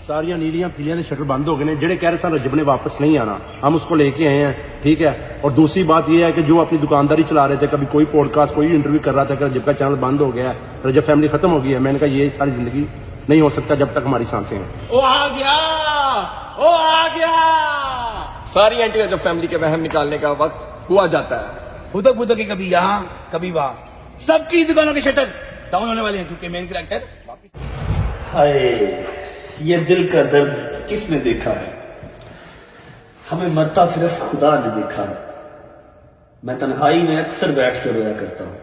सारिया नीलियां पीलियां के शटर बंद हो गए हैं। जेडे कह रहे सन रजब ने वापस नहीं आना, हम उसको लेके आए हैं, ठीक है। और दूसरी बात यह है कि जो अपनी दुकानदारी चला रहे थे, कभी कोई पॉडकास्ट कोई इंटरव्यू कर रहा था कि रजब का चैनल बंद हो गया है, रजब फैमिली खत्म हो गई है। मैंने कहा ये सारी जिंदगी नहीं हो सकता जब तक हमारी सांसें हैं। ओ आ गया, ओ आ गया। सारी एंटी रजब फैमिली के वहम निकालने का वक्त हुआ जाता है। हुदक बुदक के कभी यहाँ कभी वहाँ, सबकी दुकानों के शटर डाउन होने वाले हैं क्योंकि मेन कैरेक्टर वापस। हाय, ये दिल का दर्द किसने देखा है? हमें मरता सिर्फ खुदा ने देखा है। मैं तन्हाई में अक्सर बैठ कर रोया करता हूं,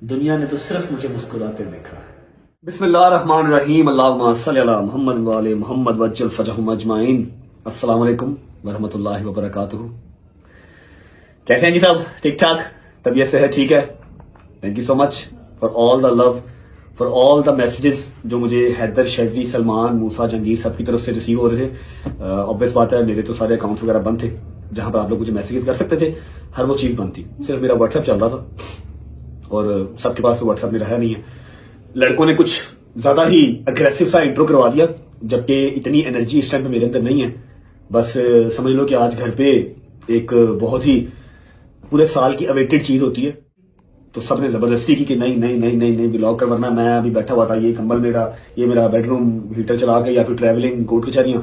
दुनिया ने तो सिर्फ मुझे मुस्कुराते देखा है। बिस्मिल्लाहिर्रहमानिर्रहीम, अल्लाहुम्मा सल्ली अला मुहम्मद व आले मुहम्मद वज्जल फजहुम अजमाइन। अस्सलाम वालेकुम वरहमतुल्लाहि वबरकातुहू। कैसे हैं जी सब? ठीक ठाक? तबीयत से है? ठीक है। Thank you so much for all the love, for all the messages जो मुझे हैदर, शैजी, सलमान, मूसा, जंगीर सबकी तरफ से रिसीव हो रहे थे। ऑब्वियस बात है, मेरे तो सारे अकाउंट्स वगैरह बंद थे जहां पर आप लोग मुझे मैसेजेस कर सकते थे। हर वो चीज बंद थी, सिर्फ मेरा व्हाट्सएप चल रहा था और सबके पास तो व्हाट्सएप मेरा है नहीं है। लड़कों ने कुछ ज्यादा ही अग्रेसिव सा इंट्रो करवा दिया, जबकि इतनी एनर्जी इस टाइम पे मेरे अंदर नहीं है। बस समझ लो कि आज घर पे एक बहुत ही पूरे साल की अवेटेड चीज होती है, तो सबने जबरदस्ती की कि नहीं नहीं नहीं नहीं नहीं ब्लॉग कर, वरना मैं अभी बैठा हुआ था, ये कंबल मेरा, ये मेरा बेडरूम हीटर चला के या फिर ट्रैवलिंग कोर्ट कचहरियां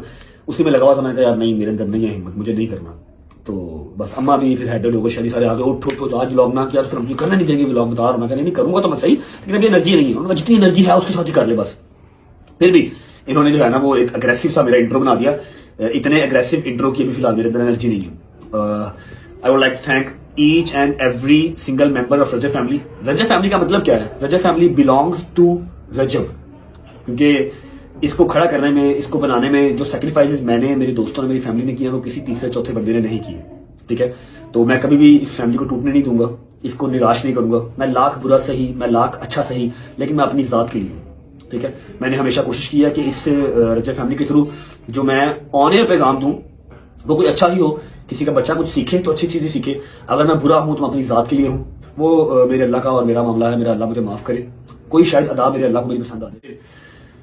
उसी में लगा हुआ था। मैंने कहा यार नहीं, मेरे अंदर नहीं है हिम्मत, मुझे नहीं करना। तो बस अम्मा भी फिर हैदर लोगों शहरी सारे आगे उठ उठ आज ब्लॉग ना किया तो फिर मुझे करना नहीं देंगे ब्लॉग, बता रहा। मैं नहीं करूंगा तो मैं सही, लेकिन अभी एनर्जी नहीं है। उन्होंने कहा जितनी एनर्जी है उसके साथ ही कर ले बस। फिर भी इन्होंने जो है ना वो एक अग्रेसिव सा मेरा इंट्रो बना दिया। इतने अग्रेसिव इंट्रो की अभी फिलहाल मेरे अंदर एनर्जी नहीं है। I would like to thank each and every single member of Rajab family. Rajab family का मतलब क्या है? Rajab family belongs to Rajab, क्योंकि इसको खड़ा करने में, इसको बनाने में जो सैक्रिफाइसेस मैंने, मेरे दोस्तों ने, मेरी फैमिली ने किए, वो किसी तीसरे चौथे बंदे ने नहीं किए। ठीक है, तो मैं कभी भी इस फैमिली को टूटने नहीं दूंगा, इसको निराश नहीं करूंगा। मैं लाख बुरा सही, मैं लाख अच्छा सही, लेकिन मैं अपनी जात के लिए हूं। ठीक है, मैंने हमेशा कोशिश की है कि इस रजब फैमिली के थ्रू जो मैं ऑन एयर पैगाम दूं वो कोई अच्छा ही हो, किसी का बच्चा कुछ सीखे तो अच्छी चीजें सीखे। अगर मैं बुरा हूं तो मैं अपनी जात के लिए हूं, वो मेरे अल्लाह का और मेरा मामला है। मेरा अल्लाह मुझे माफ करे, कोई शायद अदा मेरे अल्लाह को मेरी पसंद आ जाए।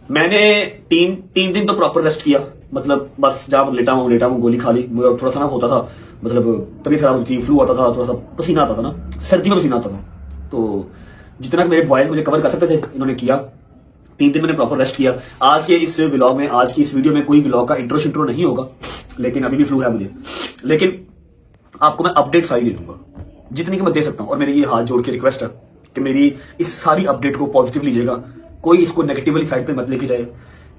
मैंने तीन दिन तो प्रॉपर रेस्ट किया, मतलब बस जहां लेटा हूं गोली खा ली। थोड़ा सा ना होता था, मतलब तबीयत खराब होती थी, फ्लू आता था, थोड़ा सा पसीना आता था ना, सर्दी में पसीना आता था। तो जितना मेरे बॉयज मुझे कवर कर सकते थे इन्होंने किया। 3 दिन मैंने प्रॉपर रेस्ट किया। आज के इस व्लॉग में, आज की इस वीडियो में कोई व्लॉग का इंट्रो शिंट्रो नहीं होगा, लेकिन अभी भी फ्लू है मुझे, लेकिन आपको मैं अपडेट सारी दे दूंगा जितनी कि मैं दे सकता हूं। और मेरी ये हाथ जोड़ के रिक्वेस्ट है कि मेरी इस सारी अपडेट को पॉजिटिव लीजिएगा, कोई इसको नेगेटिवली साइड पे मत लेके जाए।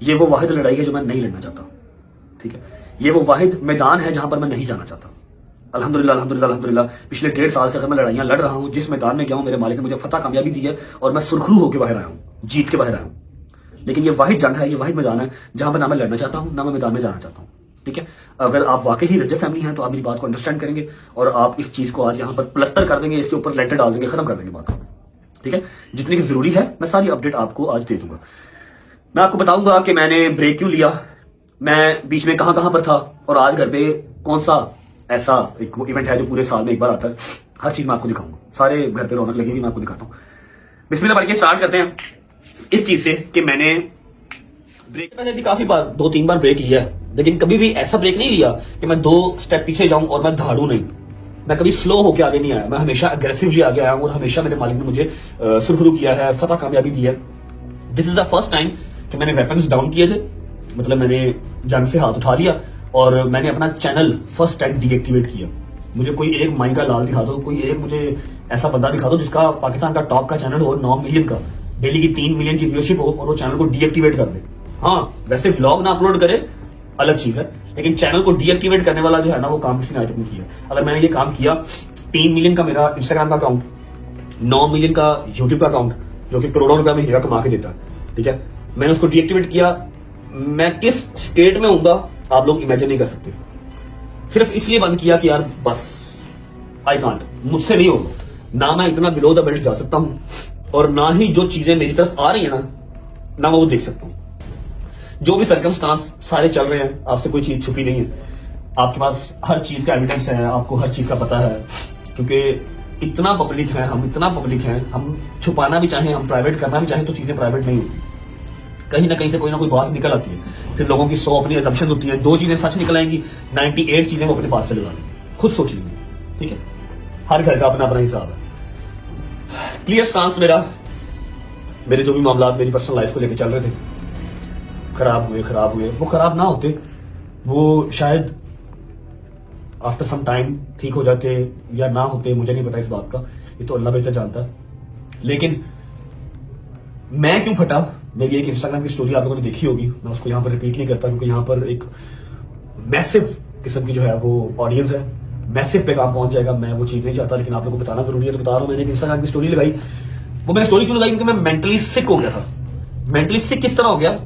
ये वो वाहिद लड़ाई है जो मैं नहीं लड़ना चाहता। ठीक है, ये वो वाहिद मैदान है जहां पर मैं नहीं जाना चाहता। अल्हम्दुलिल्लाह अल्हम्दुलिल्लाह अल्हम्दुलिल्लाह पिछले 1.5 साल से अगर मैं लड़ाइयां लड़ रहा हूं, जिस मैदान में गया हूं, मेरे मालिक ने मुझे फतह कामयाबी दी है और मैं सुरखरू होकर बाहर आया हूं, जीत के बाहर आया हूं। लेकिन ये वाहिद जंग है, ये वाहिद मैदान है जहां पर ना मैं लड़ना चाहता हूं, ना मैं मैदान में जाना चाहता हूं। ठीक है, अगर आप वाकई ही रजब फैमिली हैं तो आप मेरी बात को अंडरस्टैंड करेंगे और आप इस चीज को आज यहां पर प्लस्तर कर देंगे, इसके ऊपर लेटर डाल देंगे, खत्म कर देंगे बात को। ठीक है, जितनी की जरूरी है मैं सारी अपडेट आपको आज दे दूंगा। मैं आपको बताऊंगा कि मैंने ब्रेक क्यों लिया, मैं बीच में कहां पर था, और आज घर पे कौन सा ऐसा एक वो इवेंट है जो पूरे साल में एक बार आता है। हर चीज मैं आपको दिखाऊंगा, सारे घर पे रौनक लगी हुई मैं आपको दिखाता हूं। बिस्मिल्लाह पढ़ के स्टार्ट करते हैं इस चीज से कि मैंने भी काफी बार 2-3 बार ब्रेक लिया है, लेकिन कभी भी ऐसा ब्रेक नहीं लिया कि मैं 2 स्टेप पीछे जाऊं और मैं धाड़ू नहीं। मैं कभी स्लो होकर आगे नहीं आया, मैं हमेशा अग्रेसिवली आगे आया हूं और हमेशा मेरे मालिक ने मुझे सुरखरू किया है, फतह कामयाबी दी है। This is the first time कि मैंने वेपन्स डाउन किए थे, मतलब मैंने जंग से हाथ उठा लिया और मैंने अपना चैनल फर्स्ट टाइम डीएक्टिवेट किया। मुझे कोई एक माइका लाल दिखा दो, कोई एक मुझे ऐसा बंदा दिखा दो जिसका पाकिस्तान का टॉप का चैनल हो, 9 मिलियन का, डेली की 3 मिलियन की व्यूअरशिप हो और वो चैनल को डीएक्टिवेट कर दे। हाँ, वैसे व्लॉग ना अपलोड करे अलग चीज है, लेकिन चैनल को डीएक्टिवेट करने वाला जो है ना वो काम किसी ने आज तक नहीं किया। अगर मैंने ये काम किया, 3 मिलियन का मेरा इंस्टाग्राम का अकाउंट, 9 मिलियन का यूट्यूब का अकाउंट जो कि करोड़ों रुपया महीने का कमा के देता है। ठीक है, मैंने उसको डीएक्टिवेट किया। मैं किस स्टेट में होऊंगा आप लोग इमेजिन नहीं कर सकते। सिर्फ इसलिए बंद किया कि यार बस आई कांट, मुझसे नहीं होगा, ना मैं इतना बिलो द बेल्ट जा सकता हूं और ना ही जो चीजें मेरी तरफ आ रही है ना मैं वो देख सकता हूं। जो भी सर्कमस्टांस सारे चल रहे हैं, आपसे कोई चीज छुपी नहीं है, आपके पास हर चीज का एविडेंस है, आपको हर चीज का पता है, क्योंकि इतना पब्लिक है, हम इतना पब्लिक हैं, हम छुपाना भी चाहें, हम प्राइवेट करना भी चाहें तो चीजें प्राइवेट नहीं होती। कहीं ना कहीं से कोई ना कोई बात निकल आती है, फिर लोगों की 100 अपनी assumptions होती हैं, 2 चीजें सच निकल आएंगी, 98 चीजें वो अपने पास से लगा लेंगे, खुद सोच लेंगे, ठीक है। हर घर का अपना अपना हिसाब है। क्लियर स्टांस मेरे जो भी मामला मेरी पर्सनल लाइफ को लेकर चल रहे थे, खराब हुए, वो खराब ना होते, वो शायद आफ्टर सम टाइम ठीक हो जाते या ना होते, मुझे नहीं पता इस बात का, ये तो अल्लाह बेहतर जानता है। लेकिन मैं क्यों फटा, मेरी एक इंस्टाग्राम की स्टोरी आप लोगों ने देखी होगी, मैं उसको यहाँ पर रिपीट नहीं करता क्योंकि यहाँ पर एक मैसिव किस्म की जो है वो ऑडियंस है, मैसिव पैगाम पहुंच जाएगा, मैं वो चीज नहीं चाहता, लेकिन आप लोगों को बताना जरूरी है तो बता रहा हूं। मैंने एक इंस्टाग्राम की स्टोरी लगाई, वो मैंने स्टोरी क्यों लगाई, क्योंकि मैं मेंटली सिक हो गया था। मेंटली सिक किस तरह हो गया,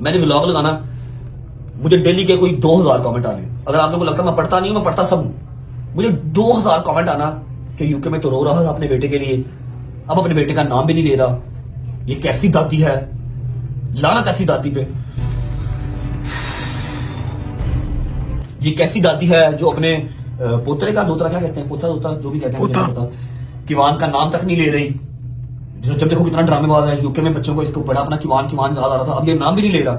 मैंने व्लॉग लगाना, मुझे डेली के कोई 2000 कमेंट आने, अगर आप लोगों को लगता मैं पढ़ता नहीं हूं, मैं पढ़ता सब हूं, मुझे 2000 कमेंट आना कि यूके में तो रो रहा था अपने बेटे के लिए, अब अपने बेटे का नाम भी नहीं ले रहा, ये कैसी दादी है, लानत ऐसी दादी पे, ये कैसी दादी है जो अपने पोतरे का दोतरा, क्या कहते हैं, पोता दोतरा जो भी कहते हैं मुझे नहीं पता, किवान का नाम तक नहीं ले रही। जब देखो कितना ड्रामेबाज है, यूके में बच्चों को इसको बड़ा अपना किवान याद आ रहा था, अब ये नाम भी नहीं ले रहा,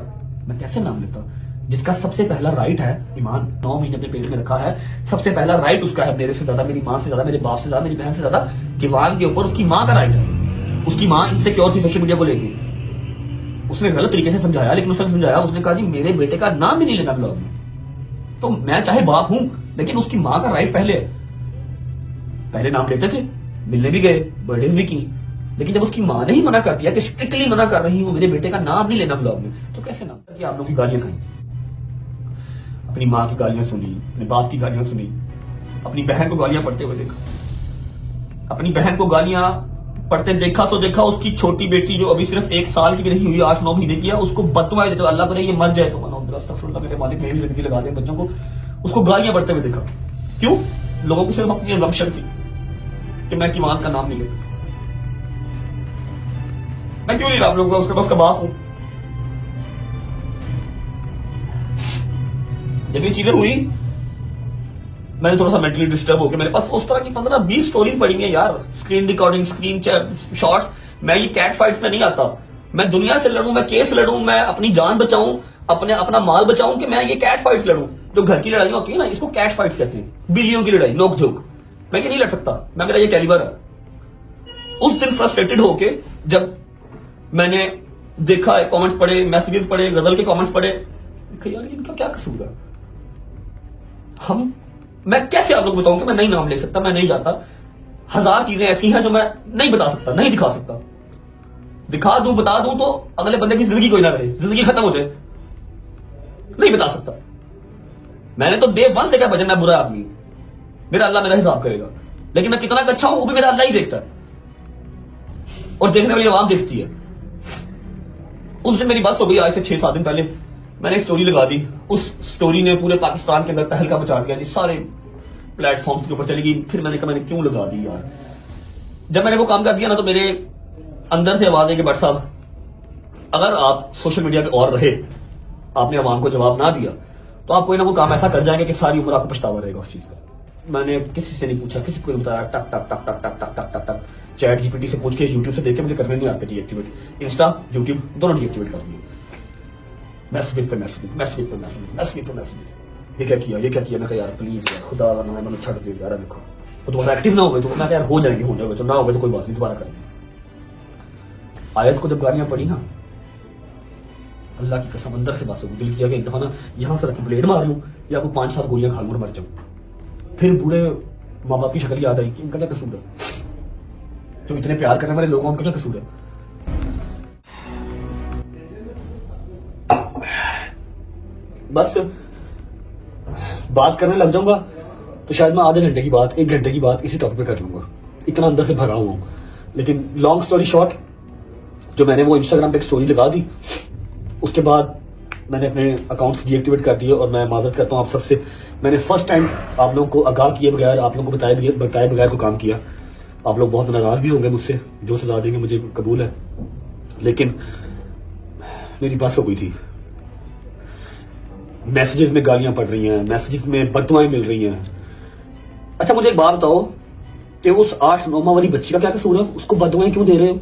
मैं कैसे नाम लेता, जिसका सबसे पहला राइट है ईमान, 9 महीने अपने पेट में रखा है, सबसे पहला राइट उसका है, मेरे से ज्यादा, मेरी माँ से ज्यादा, मेरे बाप से ज्यादा, मेरी बहन से ज्यादा, किवान के ऊपर उसकी माँ का राइट है। उसकी माँ इनसिक्योर थी सोशल मीडिया को लेके, उसने गलत तरीके से समझाया, लेकिन उसने समझाया, उसने कहा जी मेरे बेटे का नाम भी नहीं लेना ब्लॉग में, तो मैं चाहे बाप हूं लेकिन उसकी माँ का राइट पहले है। पहले नाम लेते थे, मिलने भी गए, बर्थडेज भी की, लेकिन जब उसकी माँ ने ही मना कर दिया कि स्ट्रिक्टली मना कर रही हूं, मेरे बेटे का नाम नहीं लेना ब्लॉग में, तो कैसे नाम कि आप लोग की गालियां खाई, अपनी माँ की गालियां सुनी, अपने बाप की गालियां सुनी, अपनी बहन को गालियां पढ़ते हुए देखा, अपनी बहन को गालियां पढ़ते देखा सो देखा, उसकी छोटी बेटी जो अभी सिर्फ 1 साल की भी नहीं हुई, 8-9 महीने की है, उसको बददुआएं देते, अल्लाह करे ये मर जाए तो अस्तगफिरुल्लाह, मेरे मालिक मेरी जिंदगी लगा दे बच्चों को, उसको गालियां पढ़ते हुए देखा। क्यों? लोगों की सिर्फ अपनी असम्पशन थी कि मैं किवान का नाम नहीं लेता, मैं क्यों नहीं रहा आप लोगों का, उसका बस का बाप हूं। जब ये चीजें हुई, मैंने थोड़ा सा मेंटली डिस्टर्ब हो गया, मेरे पास उस तरह की 15-20 स्टोरीज पड़ी हैं यार, स्क्रीन रिकॉर्डिंग, स्क्रीन शॉट्स। मैं ये कैट फाइट्स में नहीं आता, मैं दुनिया से लड़ूं, मैं केस लड़ूं, मैं अपनी जान बचाऊं, अपना माल बचाऊं, कि मैं ये कैट फाइट्स लड़ूं। जो घर की लड़ाई होती है ना, इसको कैट फाइट्स कहते हैं, बिल्लियों की लड़ाई, नोक झोंक। मैं ये नहीं लड़ सकता, मैं, मेरा ये कैलिबर है। उस दिन फ्रस्ट्रेटेड होके जब मैंने देखा, कमेंट्स पढ़े, मैसेजेस पढ़े, गजल के कमेंट्स पढ़े, यार इनका क्या कसूर है, मैं कैसे आप लोग बताऊं कि मैं नहीं नाम ले सकता, मैं नहीं जाता। 1000 चीजें ऐसी हैं जो मैं नहीं बता सकता, नहीं दिखा सकता, दिखा दूं, बता दूं तो अगले बंदे की जिंदगी कोई ना रहे, जिंदगी खत्म हो जाए, नहीं बता सकता। मैंने तो डे 1 से क्या बजन, मैं बुरा आदमी हूं, मेरा अल्लाह मेरा हिसाब करेगा, लेकिन मैं कितना अच्छा हूं वो भी मेरा अल्लाह ही देखता है, और देखने वाली आवाम देखती है। उस दिन मेरी बस हो गई, आज से 6-7 दिन पहले मैंने स्टोरी लगा दी, उस स्टोरी ने पूरे पाकिस्तान के अंदर तहलका मचा दिया जी, सारे प्लेटफॉर्म्स के ऊपर चली गई। फिर मैंने कहा मैंने क्यों लगा दी यार। जब मैंने वो काम कर दिया ना, तो मेरे अंदर से आवाज है कि भट्ट साहब, अगर आप सोशल मीडिया पे और रहे, आपने आवाम को जवाब ना दिया, तो आप कोई ना कोई काम ऐसा कर जाएंगे कि सारी उम्र आपको पछतावा रहेगा उस चीज का। मैंने किसी से नहीं पूछा, किसी को नहीं बताया, टक टक टक टक टक टक टक टक टक चैट जीपीटी से पूछ के, यूट्यूब से देख के, मुझे करने नहीं आते डीएक्टिवेट, इंस्टा यूट्यूब दोनों डीएक्टिवेट कर दिए, मैसेज पे मैसेज, मैसेज पे मैसेज, मैसेज पे मैसेज, ये क्या किया, मैं कहा यार प्लीज यार, खुदा का नाम है, मैंने छड़ दिया यार, देखो वो दोबारा एक्टिव ना हो गए तो मैं यार हो जाएंगे, होने हुए तो ना हो गए तो कोई बात नहीं, दोबारा करेंगे। आयत को जब गालियां पड़ी ना, अल्लाह की कसम अंदर से बात होगी, दिल किया कि एक दफा ना यहां से रख के ब्लेड मार लूं या कोई 5-7 गोलियां खा लूं और मर जाऊं। फिर बूढ़े माँ बाप की शक्ल याद आई कि इनका क्या कसूर है, जो इतने प्यार करने वाले लोग, उनका क्या कसूर है। बस बात करने लग जाऊंगा तो शायद मैं आधे घंटे की बात, 1 घंटे की बात इसी टॉपिक पे कर लूंगा, इतना अंदर से भरा हुआ हूं। लेकिन लॉन्ग स्टोरी शॉर्ट, जो मैंने वो इंस्टाग्राम पे एक स्टोरी लगा दी, उसके बाद मैंने अपने अकाउंट्स डीएक्टिवेट कर दिए, और मैं माजरत करता हूँ आप सबसे, मैंने फर्स्ट टाइम आप लोगों को आगाह किए बगैर, आप लोगों को बताए बगैर को काम किया। आप लोग बहुत नाराज भी होंगे मुझसे, जो सजा देंगे मुझे कबूल है, लेकिन मेरी बस हो गई थी। मैसेजेस में गालियां पड़ रही हैं, मैसेजेस में बददुआएं मिल रही हैं। अच्छा मुझे एक बात बताओ कि उस 8-9 वाली बच्ची का क्या कसूर है, उसको बददुआएं क्यों दे रहे हो?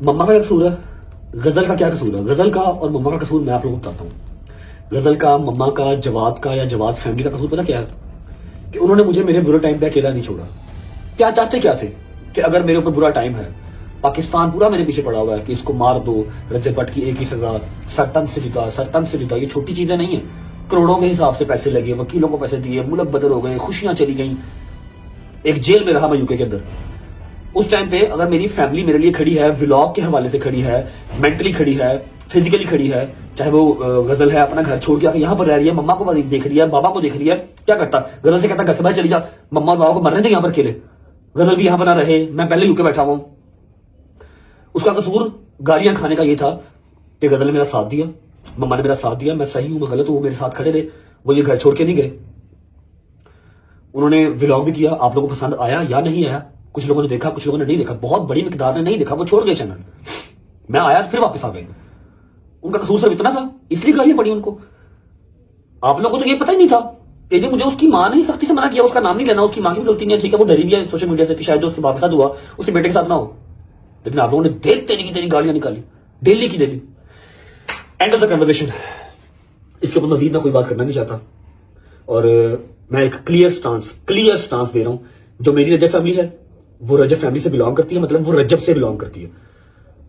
मम्मा का क्या कसूर है? गजल का क्या कसूर है? गजल का और मम्मा का कसूर मैं आप लोगों को बताता हूँ। गजल का, मम्मा का, जवाद का या जवाद फैमिली का कसूर पता क्या है? कि उन्होंने मुझे मेरे बुरे टाइम पे अकेला नहीं छोड़ा। क्या चाहते क्या थे कि अगर मेरे ऊपर बुरा टाइम है, पाकिस्तान पूरा मेरे पीछे पड़ा हुआ है कि इसको मार दो, रजब भट्ट की एक ही सजा, सरतन से जुदा, सरतन से जुदा, ये छोटी चीजें नहीं है। करोड़ों के हिसाब से पैसे लगे, वकीलों को पैसे दिए, मुल्क बदल हो गए, खुशियां चली गई, एक जेल में रहा मैं यूके के अंदर। उस टाइम पे अगर मेरी फैमिली मेरे लिए खड़ी है, व्लॉग के हवाले से खड़ी है, मेंटली खड़ी है, फिजिकली खड़ी है, चाहे वो गजल है अपना घर छोड़ के आके यहाँ पर रह रही है, मम्मा को देख रही है, बाबा को देख रही है, क्या करता? गजल से कहता घर से बाहर चली जा, मम्मा और बाबा को मरने थे यहाँ पर अकेले, गजल भी यहाँ पर ना रहे, मैं पहले यूके बैठा हुआ। उसका कसूर गालियां खाने का ये था कि गजल ने मेरा साथ दिया, मम्मा ने मेरा साथ दिया, मैं सही हूं मैं गलत हूं, वो मेरे साथ खड़े रहे, वो ये घर छोड़ के नहीं गए। उन्होंने व्लॉग भी किया, आप लोगों को पसंद आया या नहीं आया, कुछ लोगों ने देखा, कुछ लोगों ने नहीं देखा, बहुत बड़ी मिकदार ने नहीं देखा, वो छोड़ गए चैनल। मैं आया फिर वापस आ गए। उनका कसूर सिर्फ इतना था, इसलिए गालियां पड़ी उनको। आप लोगों को तो ये पता ही नहीं था कि मुझे उसकी मां ने सख्ती से मना किया, उसका नाम नहीं लेना, उसकी मां की भी गलती नहीं है, ठीक है, वो डरी भी है सोशल मीडिया से कि शायद जो उसके बाप के साथ हुआ उसके बेटे के साथ ना हो, लेकिन आप लोगों ने देखते नहीं तेरी गालियां निकाली डेली की daily. End of the conversation. इसके ऊपर मजीद मैं कोई बात करना नहीं चाहता और मैं एक क्लियर स्टांस दे रहा हूं। जो मेरी रजब फैमिली है वो रजब फैमिली से बिलोंग करती है, मतलब वो रजब से बिलोंग करती है।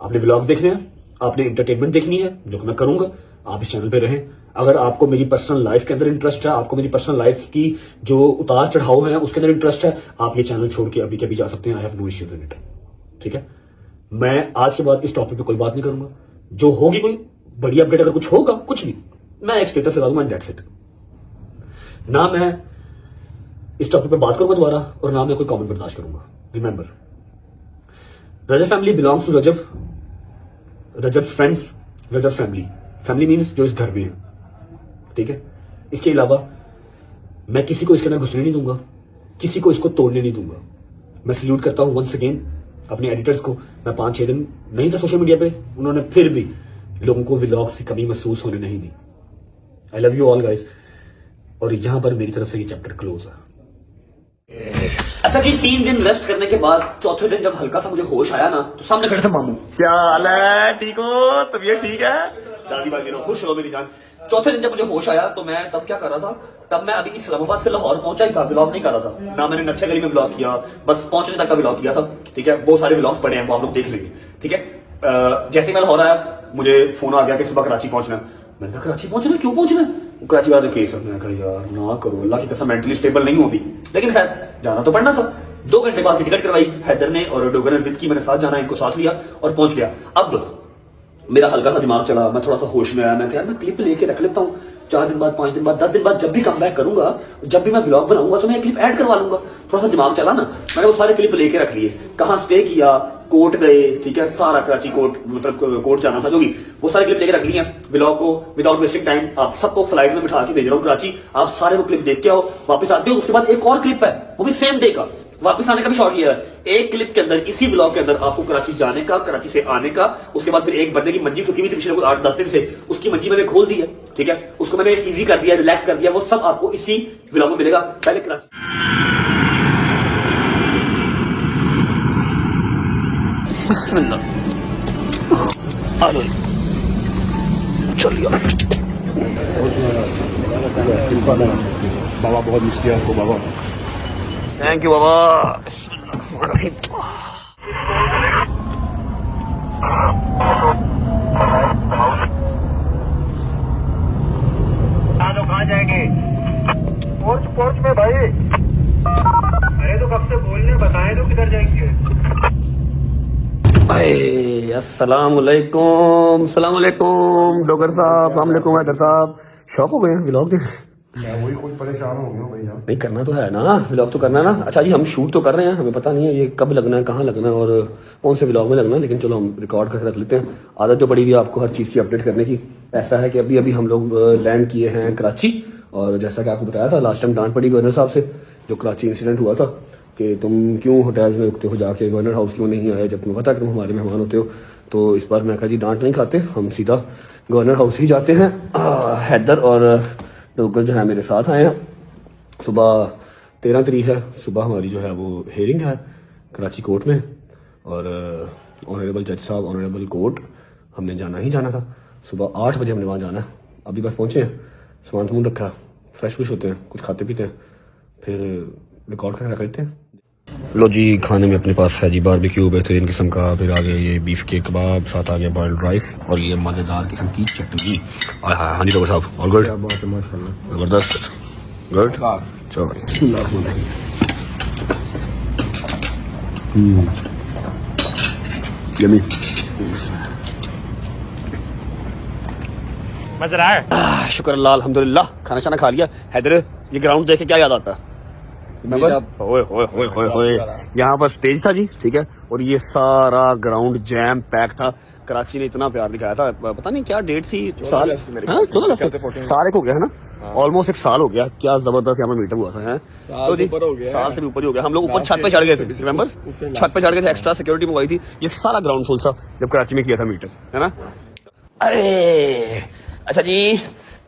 आपने व्लॉग्स देखने हैं, आपने एंटरटेनमेंट देखनी है, जो कि मैं करूंगा, आप इस चैनल पे रहें। अगर आपको मेरी पर्सनल लाइफ के अंदर इंटरेस्ट है, आपको मेरी पर्सनल लाइफ की जो उतार चढ़ाव है उसके अंदर इंटरेस्ट है, आप ये चैनल छोड़ के अभी के अभी जा सकते हैं। I have no issues in it, ठीक है। मैं आज के बाद इस टॉपिक पे कोई बात नहीं करूंगा। जो होगी कोई बड़ी अपडेट, अगर कुछ होगा, कुछ भी, मैं एक स्टेटस लगा दूंगा एंड दैट्स इट। ना मैं इस टॉपिक पे बात करूंगा दोबारा और ना मैं कोई कमेंट बर्दाश्त करूंगा। Remember, Rajab family belongs to Rajab, Rajab friends, Rajab family. Family means जो इस घर में है, ठीक है। इसके अलावा मैं किसी को इसके अंदर घुसने नहीं दूंगा, किसी को इसको तोड़ने नहीं दूंगा। मैं सल्यूट करता हूं वंस अगेन अपने एडिटर्स को। मैं 5-6 दिन नहीं था सोशल मीडिया पे, उन्होंने फिर भी लोगों को व्लॉग से कमी महसूस होने नहीं दी। I love you all guys. और यहां पर मेरी तरफ से ये चैप्टर क्लोज है। अच्छा जी, 3 दिन रेस्ट करने के बाद चौथे दिन जब हल्का सा मुझे होश आया ना, तो सामने खड़े थे मामू। क्या हाल है? ठीक हो? तबीयत ठीक है? दादी बाजी नो, खुश हो मेरी जान। चौथे दिन जब मुझे होश आया तो मैं तब क्या कर रहा था? तब मैं अभी इस्लामाबाद से लाहौर पहुंचा ही था, व्लॉग नहीं कर रहा था ना। मैंने नक्शा गली में व्लॉग किया, बस पहुंचने तक का व्लॉग किया था, ठीक है। बहुत सारे व्लॉग्स पड़े हैं, वो आप लोग देख लेंगे, ठीक है। जैसे मैं लाहौर आया, मुझे फोन आ गया कि सुबह कराची पहुंचना है। मैंने कहा कराची पहुंचना, क्यों पहुंचना है? वो कराची वाला केस है। मैंने कहा यार ना करो, अल्लाह की कसम मेंटली स्टेबल नहीं हूं अभी, लेकिन खैर जाना तो पड़ना था। 2 घंटे बाद टिकट करवाई हैदर ने और डोगर ने जिद की, मैंने साथ जाना, इनको साथ लिया और पहुंच गया। अब मेरा हल्का सा दिमाग चला, मैं थोड़ा सा होश में आया। मैं क्या, मैं क्लिप लेके रख लेता हूँ, 4 दिन बाद, 5 दिन बाद, 10 दिन बाद जब भी कम बैक करूंगा, जब भी मैं व्लॉग बनाऊंगा तो मैं क्लिप ऐड करवा लूंगा। थोड़ा सा दिमाग चला ना, मैंने वो सारे क्लिप लेके रख लिए। कहाँ स्टे किया, कोर्ट गए, ठीक है, सारा कराची कोर्ट, मतलब कोर्ट जाना था जो भी, वो सारे क्लिप लेके रख लिए। व्लॉग को विदाउट वेस्टिंग टाइम आप सबको फ्लाइट में बिठा के भेज रहा हूँ कराची। आप सारे वो क्लिप देख के आओ, वापस आते हो। उसके बाद एक और क्लिप है, वो भी सेम डे का, वापस आने का भी शॉट लिया है। एक क्लिप के अंदर, इसी व्लॉग के अंदर आपको कराची जाने का, कराची से आने का, उसके बाद फिर एक बंदे की मंजी चुकी हुई थी पिछले 8-10 दिन से, उसकी मंजी मैंने खोल दी है, ठीक है, उसको मैंने इजी कर दिया, रिलैक्स कर दिया। वो सब आपको इसी व्लॉग में मिलेगा। पहले कराची चलिए। बाबा बहुत मिस किया आपको बाबा। थैंक यू बाबा। कहाँ जाएंगे? पोर्च में भाई। अरे तो कब से बोलने, बताएं तो किधर जाएंगे? अस्सलाम वालेकुम, सलाम वालेकुम डोगर साहब, सलाम वालेकुम हैदर साहब। शौक हो गए हैं व्लॉग देख? मैं वही खुद परेशान हो गया हूँ भैया। नहीं करना तो है ना, व्लॉग तो करना है ना। अच्छा जी, हम शूट तो कर रहे हैं, हमें पता नहीं है ये कब लगना है, कहाँ लगना है और कौन से व्लॉग में लगना है, लेकिन चलो हम रिकॉर्ड करके रख लेते हैं। आदत जो पड़ी हुई है आपको हर चीज़ की अपडेट करने की। ऐसा है कि अभी अभी हम लोग लैंड किए हैं कराची, और जैसा कि आपको बताया था लास्ट टाइम डांट पड़ी गवर्नर साहब से, जो कराची इंसिडेंट हुआ था कि तुम क्यों होटल्स में रुकते हो जाके, गवर्नर हाउस क्यों नहीं आए जब तुम्हें पता है कि तुम हमारे मेहमान होते हो। तो इस बार मैं कहा जी डांट नहीं खाते, हम सीधा गवर्नर हाउस ही जाते हैं। हैदर और डोगर जो है मेरे साथ आए हैं। सुबह 13 तारीख है, सुबह हमारी जो है वो हेयरिंग है कराची कोर्ट में, और ऑनरेबल जज साहब, ऑनरेबल कोर्ट हमने जाना ही जाना था। सुबह 8 बजे हमने वहाँ जाना है। अभी बस पहुंचे हैं, सामान सामान रखा, फ्रेश फ्रेश होते हैं, कुछ खाते पीते हैं, फिर रिकॉर्ड करके रखते हैं। लो जी, खाने में अपने पास है जी बारबेक्यू बेहतरीन किस्म का, फिर आ गया ये बीफ के कबाब, साथ आ गया बॉइल्ड राइस और ये मज़ेदार किस्म की चटनी। हाँ जी डॉक्टर साहब, ऑल गुड, जबरदस्त, गुड, चलो यम्मी। मजा आ रहा है। शुक्र अल्लाह, अल्हम्दुलिल्लाह, खाना शाना खा लिया। हैदर, ये ग्राउंड देख के क्या याद आता है? ओए यहाँ पर स्टेज था जी, ठीक है, और ये सारा ग्राउंड जैम पैक था। कराची ने इतना प्यार दिखाया था, पता नहीं क्या डेट थी, साल, हाँ 14 साल हो गया है ना, ऑलमोस्ट 1 साल हो गया। क्या जबरदस्त यहाँ पर मीटअप हुआ था, है तो जी साल से भी ऊपर ही हो गया। हम लोग ऊपर छत पे चढ़ गए थे, रिमेंबर, छत पे चढ़ गए थे, एक्स्ट्रा सिक्योरिटी मंगवाई थी। ये सारा ग्राउंड फुल था जब कराची में किया था मीटअप, है ना। अरे अच्छा जी,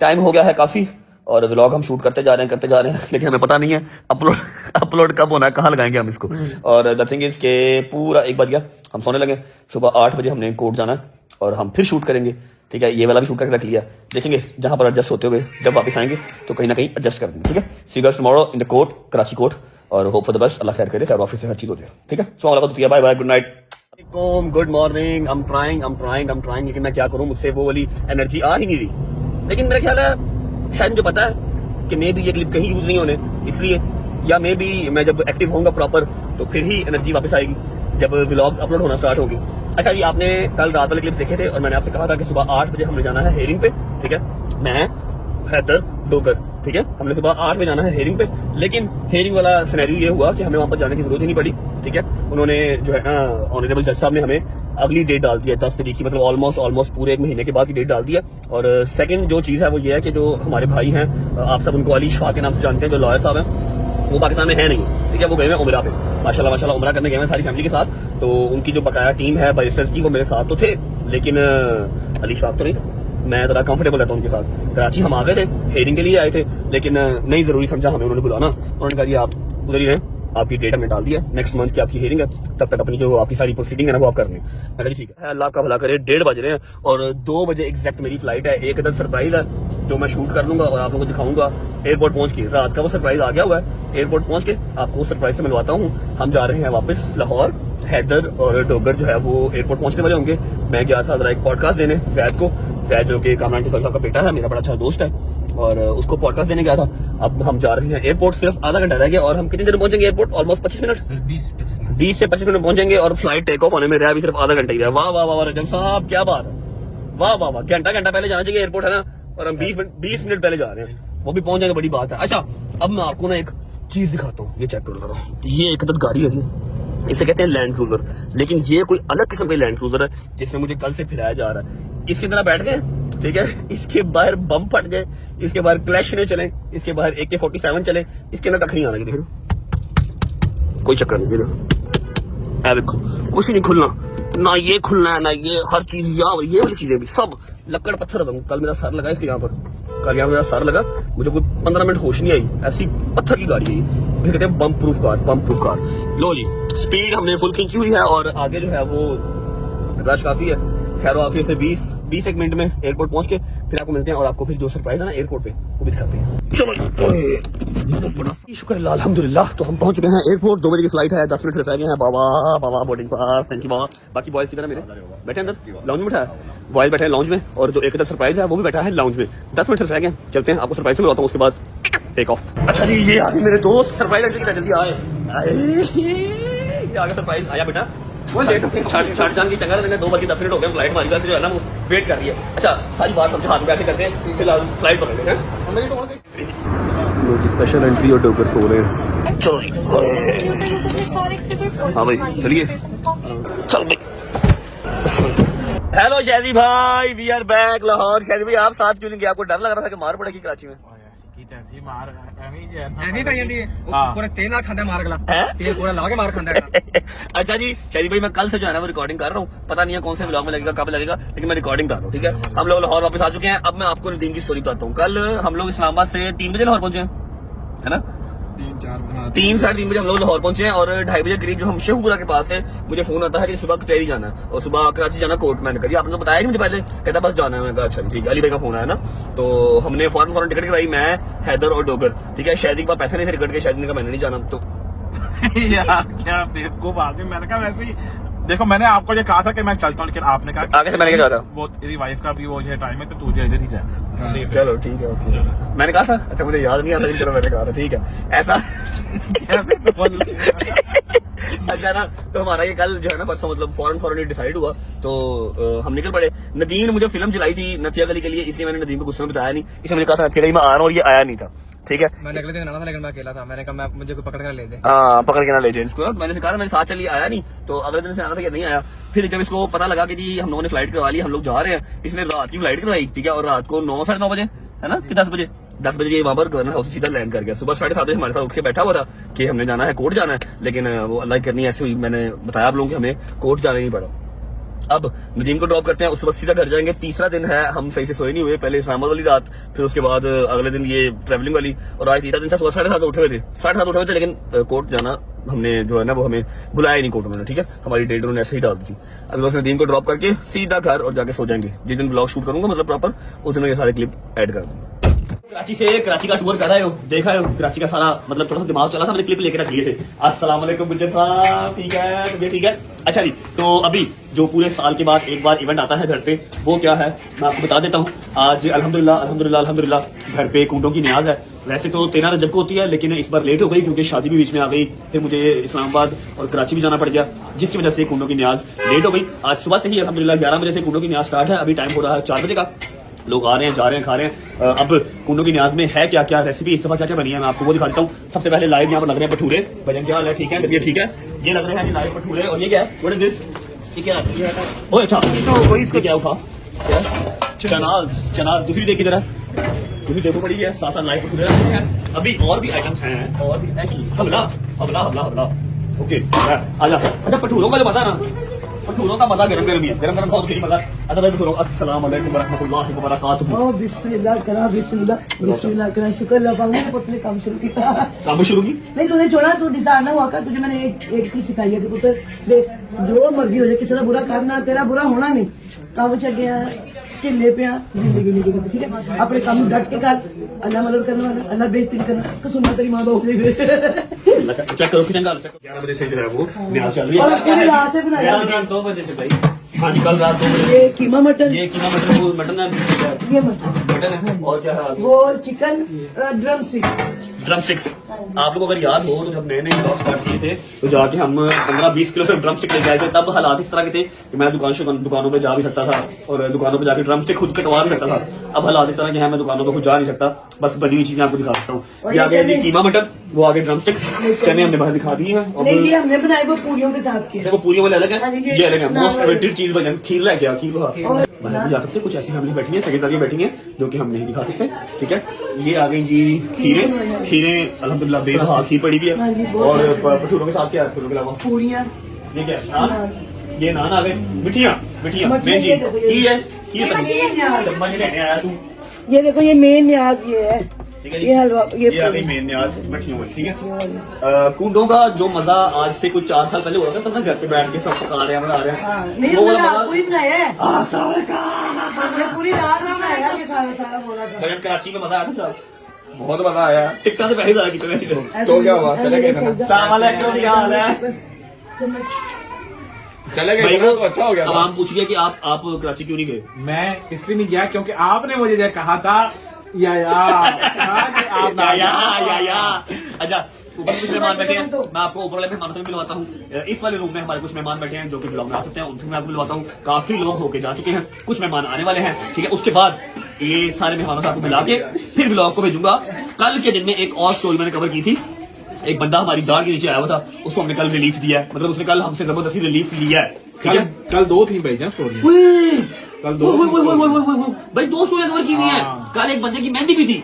टाइम हो गया है काफी और व्लॉग हम शूट करते जा रहे हैं, लेकिन हमें पता नहीं है अपलोड कब होना है, कहाँ लगाएंगे हम इसको। और द थिंग इज के पूरा 1 बज गया, हम सोने लगे। सुबह 8 बजे हमने कोर्ट जाना है और हम फिर शूट करेंगे, ठीक है। ये वाला भी शूट करके रख लिया, देखेंगे जहां पर एडजस्ट होते हुए जब वापस आएंगे तो कहीं ना कहीं एडजस्ट कर देंगे, ठीक है। See you guys tomorrow in the court, Karachi court, और होप फॉर द बेस्ट। अल्लाह खैर करे, खैर ऑफिस से हर चीज हो जाए, ठीक है। So bye bye, good night, good morning. I am trying, लेकिन मैं क्या करूं, मुझसे वो वाली एनर्जी आ ही नहीं रही। लेकिन मेरा ख्याल है, शायद मुझे पता है कि मे भी ये क्लिप कहीं यूज नहीं होने, इसलिए, या मे भी मैं जब एक्टिव होऊंगा प्रॉपर तो फिर ही एनर्जी वापस आएगी, जब व्लॉग्स अपलोड होना स्टार्ट होगी। अच्छा जी, आपने कल रात वाले क्लिप्स देखे थे और मैंने आपसे कहा था कि सुबह 8 बजे हमने जाना है हेयरिंग पे, ठीक है। मैं, हैदर, डोगर, ठीक है, हमने सुबह 8 बजे जाना है हेयरिंग पे। लेकिन हेयरिंग वाला सिनेरियो ये हुआ कि हमें वहां पर जाने की जरूरत ही नहीं पड़ी, ठीक है। उन्होंने जो है ऑनरेबल जज साहब ने हमें अगली डेट डाल दी है, 10 तारीख की, मतलब ऑलमोस्ट पूरे 1 महीने के बाद की डेट डाल दी है। और सेकंड जो चीज है वो ये है कि जो हमारे भाई हैं, आप सब उनको अली शफा के नाम से जानते हैं, जो लॉयर साहब हैं, वो पाकिस्तान में है नहीं, ठीक है। वो गए हैं उमरा पे, माशाल्लाह उमरा करने गए हैं सारी फैमिली के साथ। तो उनकी जो बकाया टीम है बैरिस्टर्स की, वो मेरे साथ तो थे, लेकिन अली शफा तो नहीं था। मैं जरा कंफर्टेबल रहता हूँ उनके साथ। कराची हम आ गए थे, हेयरिंग के लिए आए थे, लेकिन नहीं जरूरी समझा हमें उन्होंने बुलाना। उन्होंने कहा जी आप उधर ही रहें, आपकी डेट हमने डाल दी है, नेक्स्ट मंथ की आपकी हेयरिंग है, तब तक अपनी जो आपकी सारी प्रोसीडिंग है ना वो आप कर लें। मैं कहा ठीक है, अल्लाह का भला करे। 1:30 बज रहे हैं और 2 बजे एग्जैक्ट मेरी फ्लाइट है। एक इधर सरप्राइज है जो मैं शूट कर लूंगा और आप लोगों को दिखाऊंगा एयरपोर्ट पहुंच के। रात का वो सरप्राइज आ गया हुआ है, एयरपोर्ट पहुंच के आपको सरप्राइज से मिलवाता हूँ। हम जा रहे हैं वापस लाहौर। हैदर और डोगर जो है वो एयरपोर्ट पहुंचने वाले होंगे। मैं गया था जरा एक पॉडकास्ट देने जैद को, जैद जो कि कामरान टिसल साहब का बेटा है, मेरा बड़ा अच्छा दोस्त है, और उसको पॉडकास्ट देने गया था। अब हम जा रहे हैं एयरपोर्ट, सिर्फ आधा घंटा रह गया और हम कितनी देर में पहुंचेंगे एयरपोर्ट? ऑलमोस्ट 25 मिनट, 20 से 25 मिनट पहुंचेंगे और फ्लाइट टेक ऑफ होने में रहा भी सिर्फ आधा घंटा ही रहा। वाह वाह वाह रजब साहब, क्या बात है, वाह वाह वाह। घंटा पहले जाना चाहिए एयरपोर्ट, है ना, और हम 20 मिनट पहले जा रहे हैं, वो भी पहुंच जाएंगे, बड़ी बात है। अच्छा, अब मैं आपको ना एक चीज दिखाता हूँ, ये चेक करो जरा। ये एक गाड़ी है जी, इसे कहते हैं लैंड क्रूजर, लेकिन ये कोई अलग किस्म का लैंड क्रूजर है जिसमें मुझे कल से फिराया जा रहा है। इसके अंदर बैठ गए, ठीक है, इसके बाहर बम फट गए, इसके बाहर क्लैश ने चले, इसके बाहर AK-47 चले, इसके अंदर कख नहीं आना, देख लो, कोई चक्कर नहीं, देखो कुछ नहीं खुलना, ना ये खुलना है ना ये, हर चीज ये वाली चीजें भी सब लकड़ पत्थर रहता हूँ। कल मेरा सर लगा इसके यहाँ पर, कल यहाँ मेरा सर लगा, मुझे कोई 15 मिनट होश नहीं आई, ऐसी पत्थर की गाड़ी है। फिर कहते हैं बम प्रूफ कार। लो जी, स्पीड हमने फुल खींची हुई है और आगे जो है वो रश काफी है। खैर ऑफिस से 20 एक मिनट में एयरपोर्ट पहुंच के फिर आपको मिलते हैं और आपको फिर जो सरप्राइज है ना एयरपोर्ट पे वो भी दिखाते हैं। चलो, शुक्र अल्हम्दुलिल्लाह, तो हम पहुंच चुके हैं एयरपोर्ट। 2 बजे की फ्लाइट है, 10 मिनट से रह गए हैं। बाबा बोर्डिंग पास, थैंक यू बाबा। बाकी बॉयज किधर है मेरे? बैठे अंदर लाउंज में, बैठा है बॉयज, बैठे हैं लाउंज में, और जो एक इधर सरप्राइज है वो भी बैठा है लाउंज में। 10 मिनट से रह गए, चलते हैं, आपको सरप्राइज से मिलवाता हूँ, उसके बाद टेक ऑफ। अच्छा जी, ये आगे मेरे दोस्त सरप्राइज एंट्री, जल्दी आए, आगे सरप्राइज आया बेटा, छठ जान की चंगा रहने। 2 बजे 10 मिनट हो गए, फ्लाइट हमारी जो है ना वो वेट कर रही है। अच्छा, सारी बात हम हाथ में बैठे करते हैं, फिलहाल फ्लाइट पकड़ लेते हैं। स्पेशल एंट्री और डोकर सो रहे हैं। चलो हाँ भाई, चलिए चल भाई। हेलो शैदी भाई, वी आर बैक लाहौर। शैदी भाई, आप साथ क्यों नहीं गए? आपको डर लग रहा था कि मार पड़ेगी कराची में? अच्छा जी, शैदी भाई, मैं कल से जो है ना वो रिकॉर्डिंग कर रहा हूँ, पता नहीं है कौन से व्लॉग में लगेगा, कब लगेगा, लेकिन मैं रिकॉर्डिंग कर रहा हूँ, ठीक है। हम लोग लाहौर वापस आ चुके हैं। अब मैं आपको नदीम की स्टोरी बताता हूँ। कल हम लोग इस्लामाबाद से 3 बजे लाहौर पहुंचे, है ना, 3 साढ़े 3 बजे हम लोग लाहौर पहुंचे हैं और 2:30 बजे करीब जब हम शेखपुरा के पास है मुझे फोन आता है कि सुबह कचहरी जाना है और सुबह कराची जाना कोर्ट। मैंने कहा आपने तो बताया नहीं मुझे पहले, कहता बस जाना है। मैंने कहा अच्छा ठीक है, अली भाई का फोन आया ना, तो हमने फौरन टिकट कराई, मैं हैदर और डोगर, ठीक है। शायद के पास पैसे नहीं थे टिकट के, शायद ने कहा मैंने नहीं जाना। तो यार क्या बेवकूफ आदमी, मैंने कहा वैसे ही देखो मैंने आपको ये कहा था कि मैं चलता हूँ, लेकिन आपने कहा आगे से मैंने क्या कहा था, वो तेरी वाइफ का भी वो ये टाइम है तो तू इधर ही जा। चलो ठीक है ओके। मैंने कहा था, अच्छा मुझे याद नहीं आता लेकिन चलो मैंने कहा था, ठीक है ऐसा। अच्छा ना, तो हमारा ये कल जो है ना परसों मतलब फौरन डिसाइड हुआ, तो हम निकल पड़े। नदीम ने मुझे फिल्म चलाई थी नथिया गली के लिए, इसलिए मैंने नदीम को गुस्से में बताया नहीं, इसलिए मुझे कहा था नथिया गली में आ रहा हूँ और ये आया नहीं था, ठीक है। मैंने अगले दिन आना था लेकिन मैं अकेला था, मैंने कहा मुझे कोई पकड़ कर ले दे। हाँ पकड़ के ना ले जाए इसको, मैंने से कहा था मेरे साथ चलिए, आया नहीं, तो अगले दिन से आना था कि नहीं आया। फिर जब इसको पता लगा कि जी हम लोगों ने फ्लाइट करवा ली, हम लोग जा रहे हैं, इसने रात की फ्लाइट करवाई, ठीक है, और रात को 9 साढ़े 9 बजे है ना कि 10 बजे ये वहां पर गवर्नर हाउस सीधा लैंड कर गया। सुबह 7:30 बजे हमारे साथ उठ के बैठा हुआ था कि हमने जाना है कोर्ट जाना है, लेकिन वो अल्लाह की करनी ऐसी हुई, मैंने बताया आप लोगों को हमें कोर्ट जाना नहीं पड़ा। अब नदीम को ड्रॉप करते हैं, उसके बाद सीधा घर जाएंगे। तीसरा दिन है, हम सही से सोए नहीं हुए, पहले इस्लामाबाद वाली रात, फिर उसके बाद अगले दिन ये ट्रैवलिंग वाली, और आज तीसरा दिन था। सुबह 7:30 उठे हुए थे, 7:30 उठे हुए थे, लेकिन कोर्ट जाना हमने जो है ना वो हमें बुलाया ही नहीं कोर्ट उन्होंने, ठीक है, हमारी डेट उन्होंने ऐसे ही डाल दी थी। अभी बस नदीम को ड्रॉप करके सीधा घर और जाके सो जाएंगे। जिस दिन ब्लॉग शूट करूंगा मतलब प्रॉपर, उस दिन ये सारे क्लिप ऐड कर दूंगा। कराची का टूर कर रहे हो, देखा है कराची का सारा मतलब थोड़ा सा दिमाग चला था, मैंने क्लिप लेके रख लिए थे। अस्सलाम वालेकुम गुज्जर साहब, ठीक है तबीयत ठीक है। अच्छा जी, तो अभी जो पूरे साल के बाद एक बार इवेंट आता है घर पे, वो क्या है मैं आपको बता देता हूँ। आज अल्हम्दुलिल्लाह घर पे कूडों की न्याज है। वैसे तो 13 रजब को होती है, लेकिन इस बार लेट हो गई क्योंकि शादी भी बीच में आ गई, फिर मुझे इस्लामाबाद और कराची भी जाना पड़ गया, जिसकी वजह से कूडों की न्याज लेट हो गई। आज सुबह से ही अल्हम्दुलिल्लाह 11 बजे से कूडों की न्याज स्टार्ट है, अभी टाइम हो रहा है 4 बजे का। लोग आ रहे हैं, जा रहे हैं, खा रहे हैं। अब कूडों की न्याज में है क्या क्या रेसिपी, इस दफा क्या क्या बनी है मैं आपको वो दिखा देता हूँ। सबसे पहले लाइव यहाँ पर लग रहे हैं भटूरे। भजन क्या हाल है, ठीक है तबीयत ठीक है। ये लग रहे हैं लाइव भटूरे, और ये क्या है, व्हाट इज दिस, ये क्या है, ओह अच्छा तो वही इसको क्या उठा, चना दूसरी देखी जरा, दूसरी देखो पड़ी है, साथ साथ लाइव भटूरे हैं। अभी और भी आइटम्स हैं, और भी हमला ओके आजा। अच्छा भटूरों का जो मजा ना, भटूरों का मजा गरम गरम ही है, गरम गरम बहुत सही मजा। अच्छा भाई भटूरों, अस्सलाम वालेकुम वरहमतुल्लाहि वबरकातुहू। ओ बिस्मिल्लाह करा शुक्र अल्लाह पाक ने पुत्र ने काम शुरू किया। काम शुरू की नहीं तूने छोड़ा, तू डिसाइड ना हुआ का, तुझे मैंने एक चीज सिखाई है कि पुत्र देख जो मर्जी हो जाए, किसी का बुरा करना, तेरा बुरा होना नहीं। काम चल गया ढिले पे जिंदगी नहीं करती, ठीक है, अपने काम डट के कर, अल्लाह मदद करने वाला, अल्लाह बेहतरीन करना, तो सुनना तेरी माँ बाप चेक करो किचन का, 11 बजे से जो है वो न्याज चल रही है। और पूरी रात से बनाया, 2 बजे से भाई। हाँ जी, कल रात 2 बजे। ये कीमा मटन, ये कीमा मटन, वो मटन है, ये मटन है, और क्या है वो चिकन ड्रम स्टिक्स। आप लोग अगर याद हो तो जब नए ब्लॉग स्टार्ट किए थे तो जाके हम 15-20 किलो ड्रम स्टिक लेके आए थे। तब हालात इस तरह के थे कि मैं दुकानों पे जा भी सकता था और दुकानों पे जाके ड्रम स्टिक खुद कटवा भी सकता था। अब हालात इस तरह के हैं, मैं दुकानों पे खुद जा नहीं सकता, बस बनी हुई चीजें आपको दिखा सकता हूँ। ये आगे कीमा मटन, वो आगे ड्रम स्टिक, चने हमने बाहर दिखा दिए हैं। नहीं ये हमने बनाए वो पूरियों के साथ किया, वो पूरी वाले अलग है, ये अलग है। मोस्ट नान फेवरेट चीज बन खीर लेके आओ, खीर बाहर भी जा सकते। कुछ ऐसी फैमिली बैठी है, सगे साथी बैठी है जो कि हम नहीं दिखा सकते, ठीक है। ये आ गई जी खीरें अल्हम्दुलिल्लाह बेबहा खीर पड़ी भी है। और भटूरों के साथ क्या है, भटूरों के अलावा पूरियां, ये क्या है, नान, ये नान आ गए, मिठियां मेन जी की है, चम्मच लेने आया तू। ये देखो ये मेन न्याज ये है, ठीक है ये हलवा, ये आ गई मेन न्याज मठियों वाली, ठीक है। कूडों का जो मजा आज से कुछ 4 साल पहले हो रहा था, तब ना घर पे बैठ के सब पका रहे हैं, बना रहे हैं, नहीं वो वाला मैंने मजा। पूरी बनाया है, अस्सलाम वालेकुम। हमने पूरी रात में बनाया ये सारा बोला था। भजन कराची में मजा आया था, बहुत मजा आया। टिकटा से पैसे ज्यादा कितने तो क्या हुआ, चले गए खाना? अस्सलाम वालेकुम, क्या हाल है? चले गए भाई खाना तो अच्छा हो गया अब था। हम पूछिए कि आप कराची क्यों नहीं गए? मैं इसलिए नहीं गया क्योंकि आपने मुझे जो कहा था या आप ना या अच्छा, ऊपर कुछ मेहमान बैठे हैं, मैं आपको ऊपर वाले मेहमानों से मिलवाता हूँ। इस वाले रूम में हमारे कुछ मेहमान बैठे हैं जो कि ब्लॉग में आ सकते हैं, उनसे मैं आपको मिलवाता हूँ। काफी लोग होके जा चुके हैं, कुछ मेहमान आने वाले हैं, ठीक है। उसके बाद ये सारे मेहमानों से आपको मिला के फिर ब्लॉग को भेजूंगा। कल के दिन में एक और स्टोरी मैंने कवर की थी, एक बंदा हमारी दाढ़ के नीचे आया हुआ था, उसको हमने कल रिलीफ दिया है, मतलब उसने कल हमसे जबरदस्ती रिलीफ लिया है, ठीक है। कल 2 थी भाई जान स्टोरी, कल 2 भाई 2 स्टोरी कवर की हुई है। कल एक बंदे की मेहंदी भी थी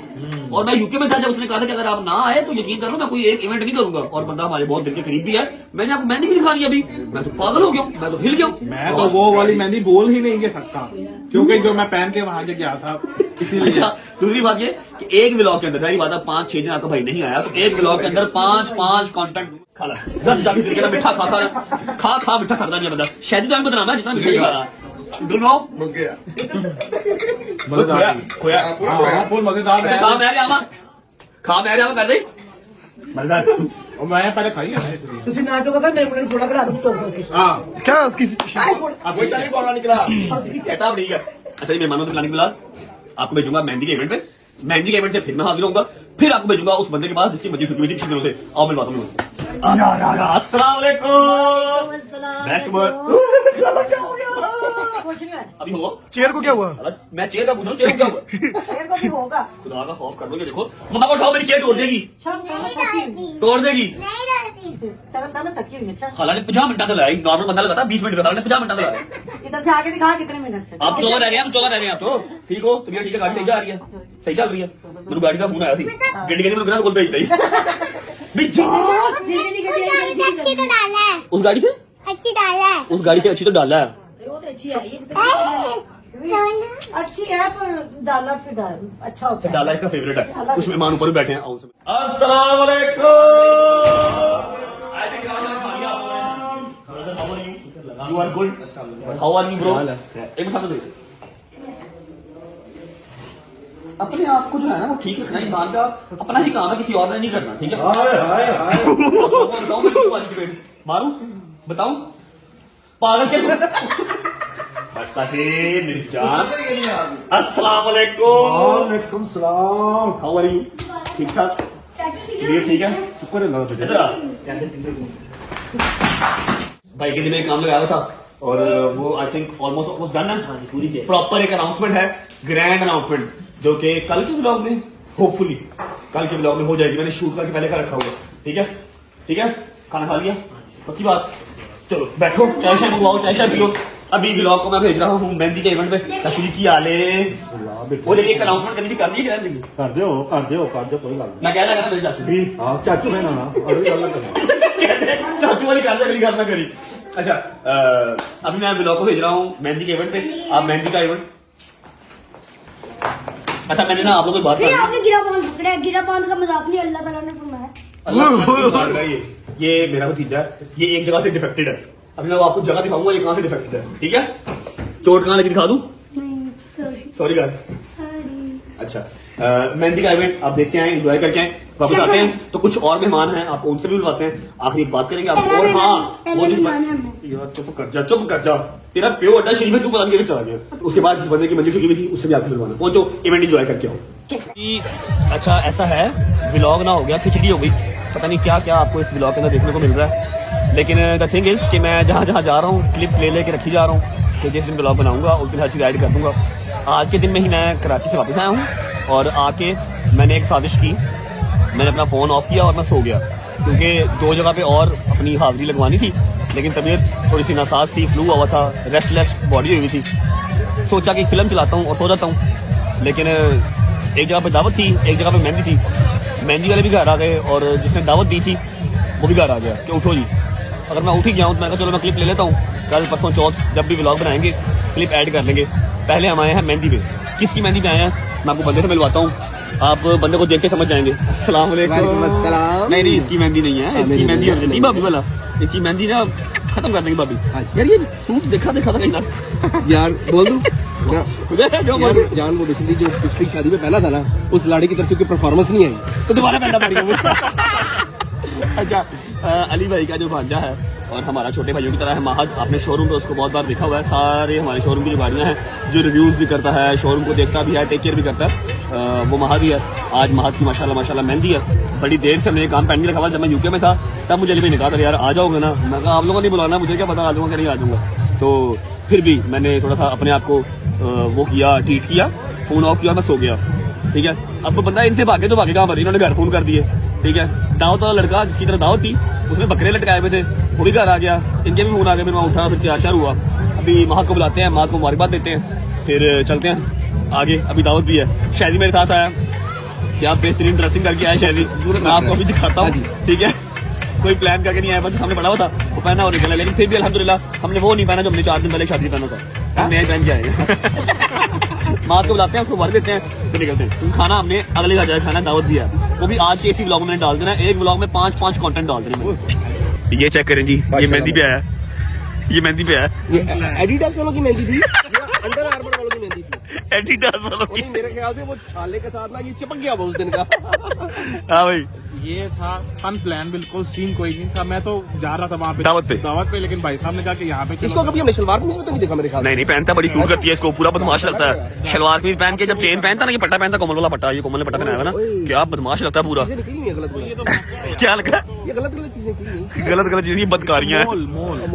और मैं यूके में था, जब उसने कहा था कि अगर आप ना आए तो यकीन कर लो मैं कोई एक इवेंट नहीं करूंगा, और बंदा हमारे बहुत दिल के करीब भी है। मैंने आपको मेहंदी भी दिखानी अभी, मैं तो पागल हो गया, मैं तो हिल गया। मैं तो वो वाली मेहंदी बोल ही नहीं सकता क्योंकि जो मैं पहन के वहां गया था अच्छा दूसरी बात ये कि एक व्लॉग के अंदर मेरी बात है 5-6 दिन आपका भाई नहीं आया तो एक व्लॉग के अंदर 5 कंटेंट खा ला 10 जाके तरीके का मीठा खा मीठा खाता नहीं बंदा शायद तो बदनाम है जितना मीठा ही खा रहा डू नो खोया फुल मजेदार है। खा मैं आवा कर दे मजेदार और मैं पहले खाई है ਤੁਸੀਂ ਨਾਟਕ ਕਰ ਮੇਰੇ ਕੋਲ ਥੋੜਾ ਬਣਾ ਦੋ ਟੋਕ ਕੇ हाँ क्या उसकी अब वही नहीं बोलना निकला कहता ठीक है अच्छा जी मेहमानों से बुलाने के बाद आपको भेजूंगा मेहंदी के इवेंट पे मेहंदी के इवेंट से फिर मैं हाजिर होऊंगा फिर आपको भेजूंगा उस बंदे के पास जिसकी मर्जी छुट्टी हुई थी पिछले दिनों से आओ मिलवाता हूँ अस्सलाम वालेकुम बैक क्या हो गया ਕੁਛ ਨਹੀਂ ਹੋਇਆ अभी हो चेयर को क्या हुआ? मैं चेयर का पूछ रहा हूँ चेयर को क्या हुआ ਇਹ ਕੁਝ ਹੋਗਾ खुदा का खौफ कर लो ये देखो मम्मा को उठाओ मेरी चेयर तोड़ देगी ਸ਼ਾਮ ਨੂੰ ਤੱਕੀ तोड़ देगी तेरा दाना तकी हुई अच्छा खाला ने 50 मिनट का लगाई नॉर्मल बंदा लगाता 20 मिनट में खाला ने 50 मिनट का लगाया इधर से आगे दिखा कितने मिनट से आप 14 रह गए हम 14 रह गए आप तो ठीक हो तबीयत ठीक है गाड़ी सही जा रही है सही चल रही है मेरे गाड़ी का फोन आया सी गड्डी के मेरे कोल भेजता ही भी उस गाड़ी से उस गाड़ी से अच्छी तो डाला है वो तो अच्छी आई है अच्छी है पर डाला फिर डाल अच्छा होता है डाला इसका फेवरेट है कुछ मेहमान ऊपर भी बैठे हैं आओ अस्सलाम वालेकुम I think you are good how are you bro एक मिनट सामने देखिए अपने आप को जो है ना वो ठीक रखना इंसान का अपना ही काम है किसी और ने नहीं करना ठीक है बताओ मैं क्यों वाली चपेट मारूं बताऊं पागल क्या मेरी जान अस्सलाम वालेकुम सलाम हाउ आर यू ठीक ठाक ये ठीक है शुक्र है अल्लाह इधर आ। भाई के दिन में काम लगाया हुआ था और वो आई थिंक ऑलमोस्ट डन है पूरी प्रॉपर एक अनाउंसमेंट है ग्रैंड अनाउंसमेंट जो कि कल के ब्लॉग में होपफुली कल के ब्लॉग में हो जाएगी मैंने शूट करके पहले का रखा हुआ ठीक है खाना खा लिया पक्की बात चलो बैठो चाय शाय मंगवाओ चाय शाय पियो अभी ब्लॉग को मैं भेज रहा हूँ मेहंदी के इवेंट पे तकलीफ की आले वो देखिए एक अनाउंसमेंट करनी थी कर दी कर दो कोई बात मैं कह रहा था मेरे चाचू नहीं हां चाचू है ना और भी गल करना चाचू वाली कर दे मेरी गल ना करी अच्छा अभी मैं ब्लॉग को भेज रहा हूँ मेहंदी के इवेंट पे आप मेहंदी का इवेंट अच्छा मैंने ना आप लोगों को बात फिर कर आपने गिरा बांध पकड़ा गिरा बांध का मजाक नहीं अल्लाह ताला ने फरमाया अल्लाह ये मेरा भतीजा है ये एक जगह से डिफेक्टेड है अभी मैं आपको जगह दिखाऊंगा ये कहां से डिफेक्टेड है ठीक है चोट कहां लगी दिखा दूं सॉरी गाइस अच्छा मेहंदी का इवेंट आप देखते हैं एंजॉय करके आए वापस आते हैं तो कुछ और मेहमान हैं आपको उनसे भी बुलवाते हैं आखिरी बात करेंगे आप और हाँ वो जिस यार चुप कर जा तेरा प्यो अड्डा शरीफ है तू पता नहीं चला गया उसके बाद जिस बंदे की मंजिल चुकी हुई थी उससे भी आपको बुलवाना पहुंचो इवेंट एंजॉय करके आओ अच्छा ऐसा है व्लॉग ना हो गया खिचड़ी हो गई पता नहीं क्या क्या आपको इस व्लॉग के अंदर देखने को मिल रहा है लेकिन द थिंग इज कि मैं जहाँ जहाँ जा रहा हूँ क्लिप्स ले लेके रखी जा रहा हूँ कि जिस दिन व्लॉग बनाऊंगा उस दिन हर चीज़ ऐड कर दूंगा आज के दिन में ही मैं कराची से वापस आया हूँ और आके मैंने एक साजिश की मैंने अपना फ़ोन ऑफ किया और मैं सो गया क्योंकि 2 जगह पे और अपनी हाजिरी लगवानी थी लेकिन तबीयत थोड़ी सी नासाज थी फ्लू हुआ था रेस्टलेस बॉडी हुई थी सोचा कि फिल्म चलाता हूँ और सो जाता हूँ लेकिन एक जगह पे दावत थी एक जगह पे मेहंदी थी मेहंदी वाले भी घर आ गए और जिसने दावत दी थी वो भी घर आ गया कि उठो जी अगर मैं उठ ही गया हूँ तो मैं कहा चलो मैं क्लिप ले लेता हूँ कल परसों चौथ जब भी व्लॉग बनाएंगे क्लिप ऐड कर लेंगे पहले हम आए हैं मेहंदी पे किसकी मेहंदी पे आए हैं मैं आपको बंदे से मिलवाता हूँ आप बंदे को देख के समझ जाएंगे अस्सलाम वालेकुम नहीं इसकी मेहंदी नहीं है इसकी मेहंदी नहीं भाभी वाला इसकी मेहंदी ना खत्म कर देंगे भाभी यार ये सूट देखा था कहीं ना यार बोल दूं जान वो बेसिकली जो पिछली शादी में पहना था ना उस लाड़ी की तरफ से उसकी परफॉर्मेंस नहीं आई तो दोबारा पहनना पड़ेगा अच्छा अली भाई का जो भांजा है और हमारा छोटे भाइयों की तरह है महद आपने शोरूम पे उसको बहुत बार देखा हुआ है सारे हमारे शोरूम की जो गाड़ियाँ हैं जो रिव्यूज़ भी करता है शोरूम को देखता भी है टेक केयर भी करता है वो महद ही है आज महद की माशाल्लाह मेहंदी है बड़ी देर से मैंने काम पेंडिंग रखा हुआ जब मैं यूके में था तब मुझे अली भाई ने कहा था यार आ जाओगे ना मैं कहा आप लोगों ने बुलाना मुझे क्या पता आ जाऊँगा कि नहीं आ जाऊँगा तो फिर भी मैंने थोड़ा सा अपने आप को वो किया ट्रीट किया फ़ोन ऑफ किया मैं सो गया ठीक है अब बंदा इनसे भागे तो भागे कहाँ पर इन्होंने घर फ़ोन कर दिए ठीक है दावत वाला लड़का जिसकी तरह दावत थी उसने बकरे लटकाए हुए थे वो भी घर आ गया इनके भी फोन आ गए फिर मैं उठा फिर तैयार हुआ अभी माँ को बुलाते हैं माँ को मुबारकबाद देते हैं फिर चलते हैं आगे अभी दावत भी है शायदी मेरे साथ आया कि आप बेहतरीन ड्रेसिंग करके आए शायदी मैं आपको अभी दिखाता हूँ ठीक है कोई प्लान करके नहीं आया बस सामने पड़ा हुआ था वो पहना और निकला लेकिन फिर भी अल्हम्दुलिल्लाह हमने वो नहीं पहना जो हमने 4 दिन पहले शादी पहना था हम नया पहन के आए माँ को बुलाते हैं, उसको भर देते हैं, फिर निकलते हैं। खाना हमने अगले घर जाकर खाना, दावत भी है, वो भी आज के इसी ब्लॉग में डाल देना है। एक ब्लॉग में 5 कंटेंट डाल देना। ये चेक करें जी, ये मेहंदी पे आया, ये मेहंदी पे आया। एडिडास वालों की मेहंदी थी, अंडर आर्मर वालों की मेहंदी थी। एडिडास वालों की। नहीं, मेरे ख्याल से वो छाले के साथ ना ये चिपक गया वो उस दिन का। हाँ भाई, ये था अनप्लान, बिल्कुल सीन कोई नहीं था। मैं तो जा रहा था वहाँ पे दावत पे, लेकिन भाई साहब ने कहा कि यहाँ पे इसको कभी हमने शलवार कमीज में तो नहीं देखा मेरे ख्याल से। नहीं पहनता, बड़ी सूट करती है इसको, पूरा बदमाश लगता है। शलवार कमीज पहन के जब चेन पहनता ना, ये पट्टा पहनता, कोमल वाला पट्टा, ये कोमल ने पट्टा पहनाया है ना, क्या बदमाश लगता है पूरा। चीजें निकली नहीं है गलत, क्या लगा? ये गलत चीजें निकली नहीं। गलत चीजें, बदकारियां हैं।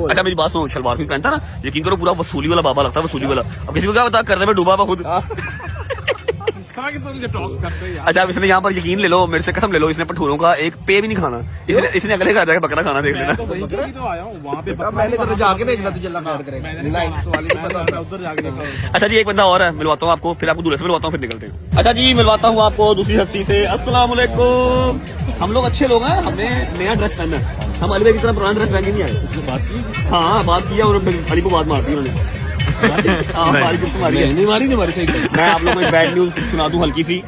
अच्छा मेरी बात सुनो, शलवार कमीज पहनता ना, यकीन करो पूरा वसूली वाला बाबा लगता है, वसूली वाला। अब किसी को क्या पता, करने में डूबा हुआ खुद। करते हैं यार। अच्छा, अब इसने यहाँ पर यकीन ले लो, मेरे से कसम ले लो, इसने पठूरों का एक पे भी नहीं खाना। इसने अगले घर जाकर बकरा खाना, देख लेना। तो वहीं पे ही तो आया हूँ, वहाँ पे मैंने तो जाके भेजना तुझे अल्लाह प्यार करे। उधर जाके देखा। अच्छा जी, एक बंदा और है, मिलवाता हूँ आपको, फिर आपको दूल्हे से मिलवाता हूँ, फिर निकलते हैं। अच्छा जी, मिलवाता हूँ आपको दूसरी हस्ती से। अस्सलाम वालेकुम। हम लोग अच्छे लोग हैं, हमने नया ड्रेस पहना है, हम अलवे की तरह पुराना ड्रेस पहन के नहीं आए। बात की? हाँ, बात किया और अली को बात मार दी उन्होंने। नहीं मारी सही। मैं आप लोगों को एक बैड न्यूज सुना दूं हल्की सी।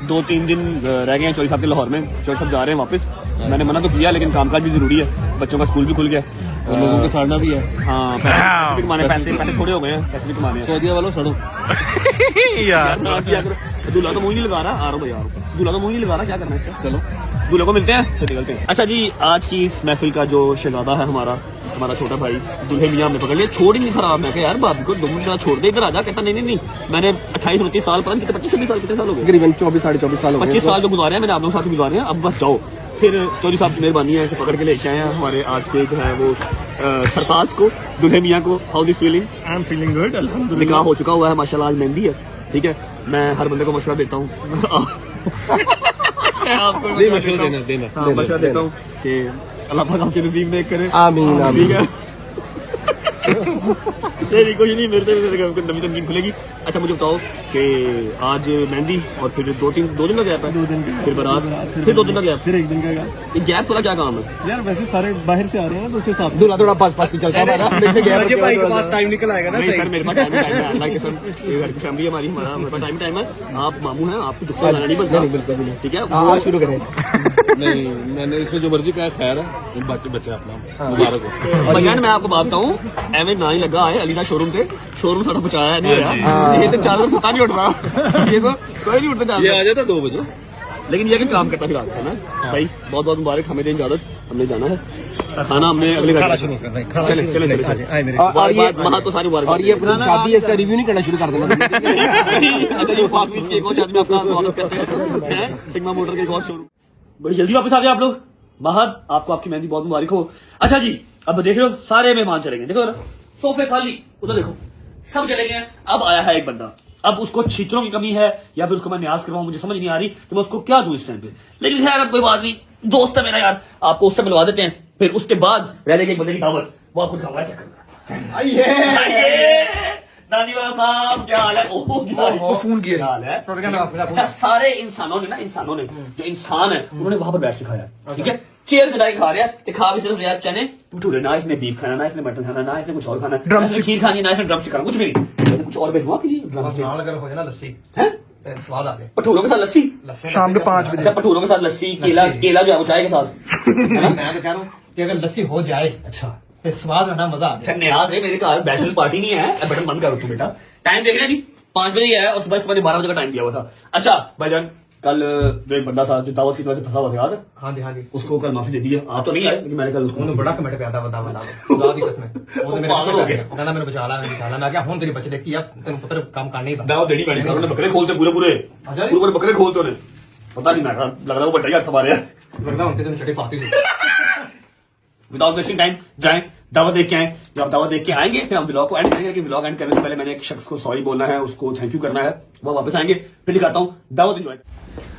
2-3 दिन रह गए हैं चौधरी साहब के लाहौर में, चौधरी साहब जा रहे हैं वापस। मैंने मना तो किया, लेकिन कामकाज भी जरूरी है, बच्चों का स्कूल भी खुल गया और लोगों के सड़ना भी है। हाँ, पैसे भी कमाने, पैसे थोड़े हो गए हैं, पैसे भी कमाने हैं। सऊदीया वालों सड़ो यार। दूल्हा तो मुंह नहीं लगा रहा, आ रहा हूँ यार, दूल्हा तो मुंह नहीं लगा रहा, क्या करना है इसका। चलो दूल्हे को मिलते हैं, फिर निकलते हैं। अच्छा जी, आज की इस महफिल का जो शहजादा है हमारा छोटा भाई, दूल्हे मियाँ हमने पकड़ लिया, छोड़ ही नहीं खराब। मैं कहा यार बाप को 2 मिनट छोड़ दे, इधर आजा। कहता नहीं, मैंने 28-29 साल, पता नहीं कितने, 25-26 साल, कितने साल हो गए, तकरीबन 24-24.5 साल हो गए। 25 साल जो गुजारे हैं मैंने आप लोगों के साथ गुजारे हैं, अब बस जाओ। फिर चौधरी साहब की मेहरबानी है, पकड़ के लेके आए हैं हमारे आज के जो है वो सरताज को, दूल्हे मियाँ को। How is feeling? I am feeling good, अल्हम्दुलिल्लाह। निकाह हो चुका हुआ है माशाल्लाह, आज मेहंदी है, ठीक है। मैं हर बंदे को मशवरा देता हूँ आपको मशवरा देता हूँ कि अल्लाह पाक आपके नसीब में करे। आमीन, ठीक है। नहीं, कुछ नहीं, मेरे से नवी तनकीन खुलेगी। अच्छा मुझे बताओ कि आज मेहंदी और फिर 2 दिन का गैप है, 2 दिन फिर बारात, फिर 2 दिन का गैप, फिर 1 दिन का ये गैप थोड़ा क्या काम है यार? वैसे सारे बाहर से आ रहे हैं ना, तो उस हिसाब से दूल्हा थोड़ा पास ही चलता है भाई के पास टाइम निकल आएगा ना। नहीं सर, मेरे पास टाइम है, अल्लाह के कसम, ये घर की फैमिली हमारी, हमारा मेरे पास टाइम है। आप मामू हैं, आपको दुखा लाना नहीं बनता, बिल्कुल ठीक है। आप शुरू करें। नहीं, मैंने इसमें जो मर्जी कहा, खैर है, बच्चे अपना मुबारक हो। भगवान मैं आपको बात बताऊं, एवं ना ही लगा है, अली का शोरूम थे, शोरूम सारा बचाया नहीं होया, ये तो 4 सता नहीं उठ रहा, ये तो कोई नहीं उठता चाहता। ये आ जाता 2 बजे, लेकिन ये कि काम करता फिर आता है ना भाई। बहुत बहुत मुबारक, हमें दें इजाजत, हमने जाना है, खाना हमने अगले घर चले। वहाँ तो सारी मुबारक। और ये अपनी शादी है, इसका रिव्यू नहीं करना शुरू कर देना। अच्छा ये फाकवीर के एक और शादी में अपना स्वागत करते हैं, सिग्मा मोटर के एक और शोरूम। बड़ी जल्दी वापस आ गए आप लोग। महद, आपको आपकी मेहंदी बहुत मुबारक हो। अच्छा जी, अब देख लो सारे मेहमान चले गए, देखो ना सोफे खाली, उधर देखो सब चले गए। अब आया है एक बंदा, अब उसको छीतरों की कमी है या फिर उसको मैं न्याज करवाऊं, मुझे समझ नहीं आ रही कि मैं उसको क्या दूं इस टाइम पे। लेकिन खैर अब कोई बात नहीं, दोस्त है मेरा यार, आपको उससे मिलवा देते हैं। फिर उसके बाद रह जाएगी एक बंदे की दावत, वो आपको दिखाऊंगा। चक्कर आइए नानी वाला साहब, क्या हाल है? ओह क्या फोन किया हाल है। अच्छा सारे इंसानों ने जो इंसान है उन्होंने वहां पर बैठ के खाया, ठीक है, चेयर चढ़ा के खा रहा है, खा भी सिर्फ रियाज चने भटूरे, ना इसने बीफ खाना, ना इसने मटन खाना, ना इसने कुछ और खाना, ना इसने खीर खानी, ना इसने ड्रम चिकन, कुछ भी नहीं। कुछ और हुआ कि लस्सी है, स्वाद आ गया। भटूरों के साथ लस्सी शाम के 5 बजे। अच्छा भटूरों के साथ लस्सी, केला जो है वो चाय के साथ। मैं तो कह रहा हूँ कि अगर लस्सी हो जाए, अच्छा स्वाद है ना, मजा आ अच्छा न्याज है, मेरे घर बैचलर्स पार्टी नहीं है, बटन बंद करो तू बेटा। टाइम देख रहे जी, 5 बजे है और सुबह मैंने 12 बजे का टाइम दिया हुआ था। अच्छा भाईजान, कल जो एक बंदा था जो दावत की वजह से फंसा हुआ था, याद है? हाँ जी, उसको कल माफी दे दी है। आप तो नहीं आए, लेकिन मैंने कल उसको बड़ा कमेंट पे आता बता खुदा दी कसम वो तो मेरे पागल हो गया। कहना मैंने बचा ला मैं क्या हुन तेरी बच्चे देखती है, तेरे पुत्र काम करने ही दावत देनी पड़ी। उन्होंने बकरे खोलते पूरे बकरे खोलते उन्हें, पता नहीं, मैं लग रहा है वो बड़ा ही हाथ हमारे वरना उनके जो छठी पाती थी। विदाउट वेस्टिंग टाइम जाएं, दावत देख के आए। जब आप दावत देख के आएंगे फिर हम व्लॉग को एंड करेंगे। व्लॉग एंड करने से पहले मैंने एक शख्स को सॉरी बोलना है, उसको थैंक यू करना है, वो वापस आएंगे, फिर दिखाता हूँ दावत एंजॉय।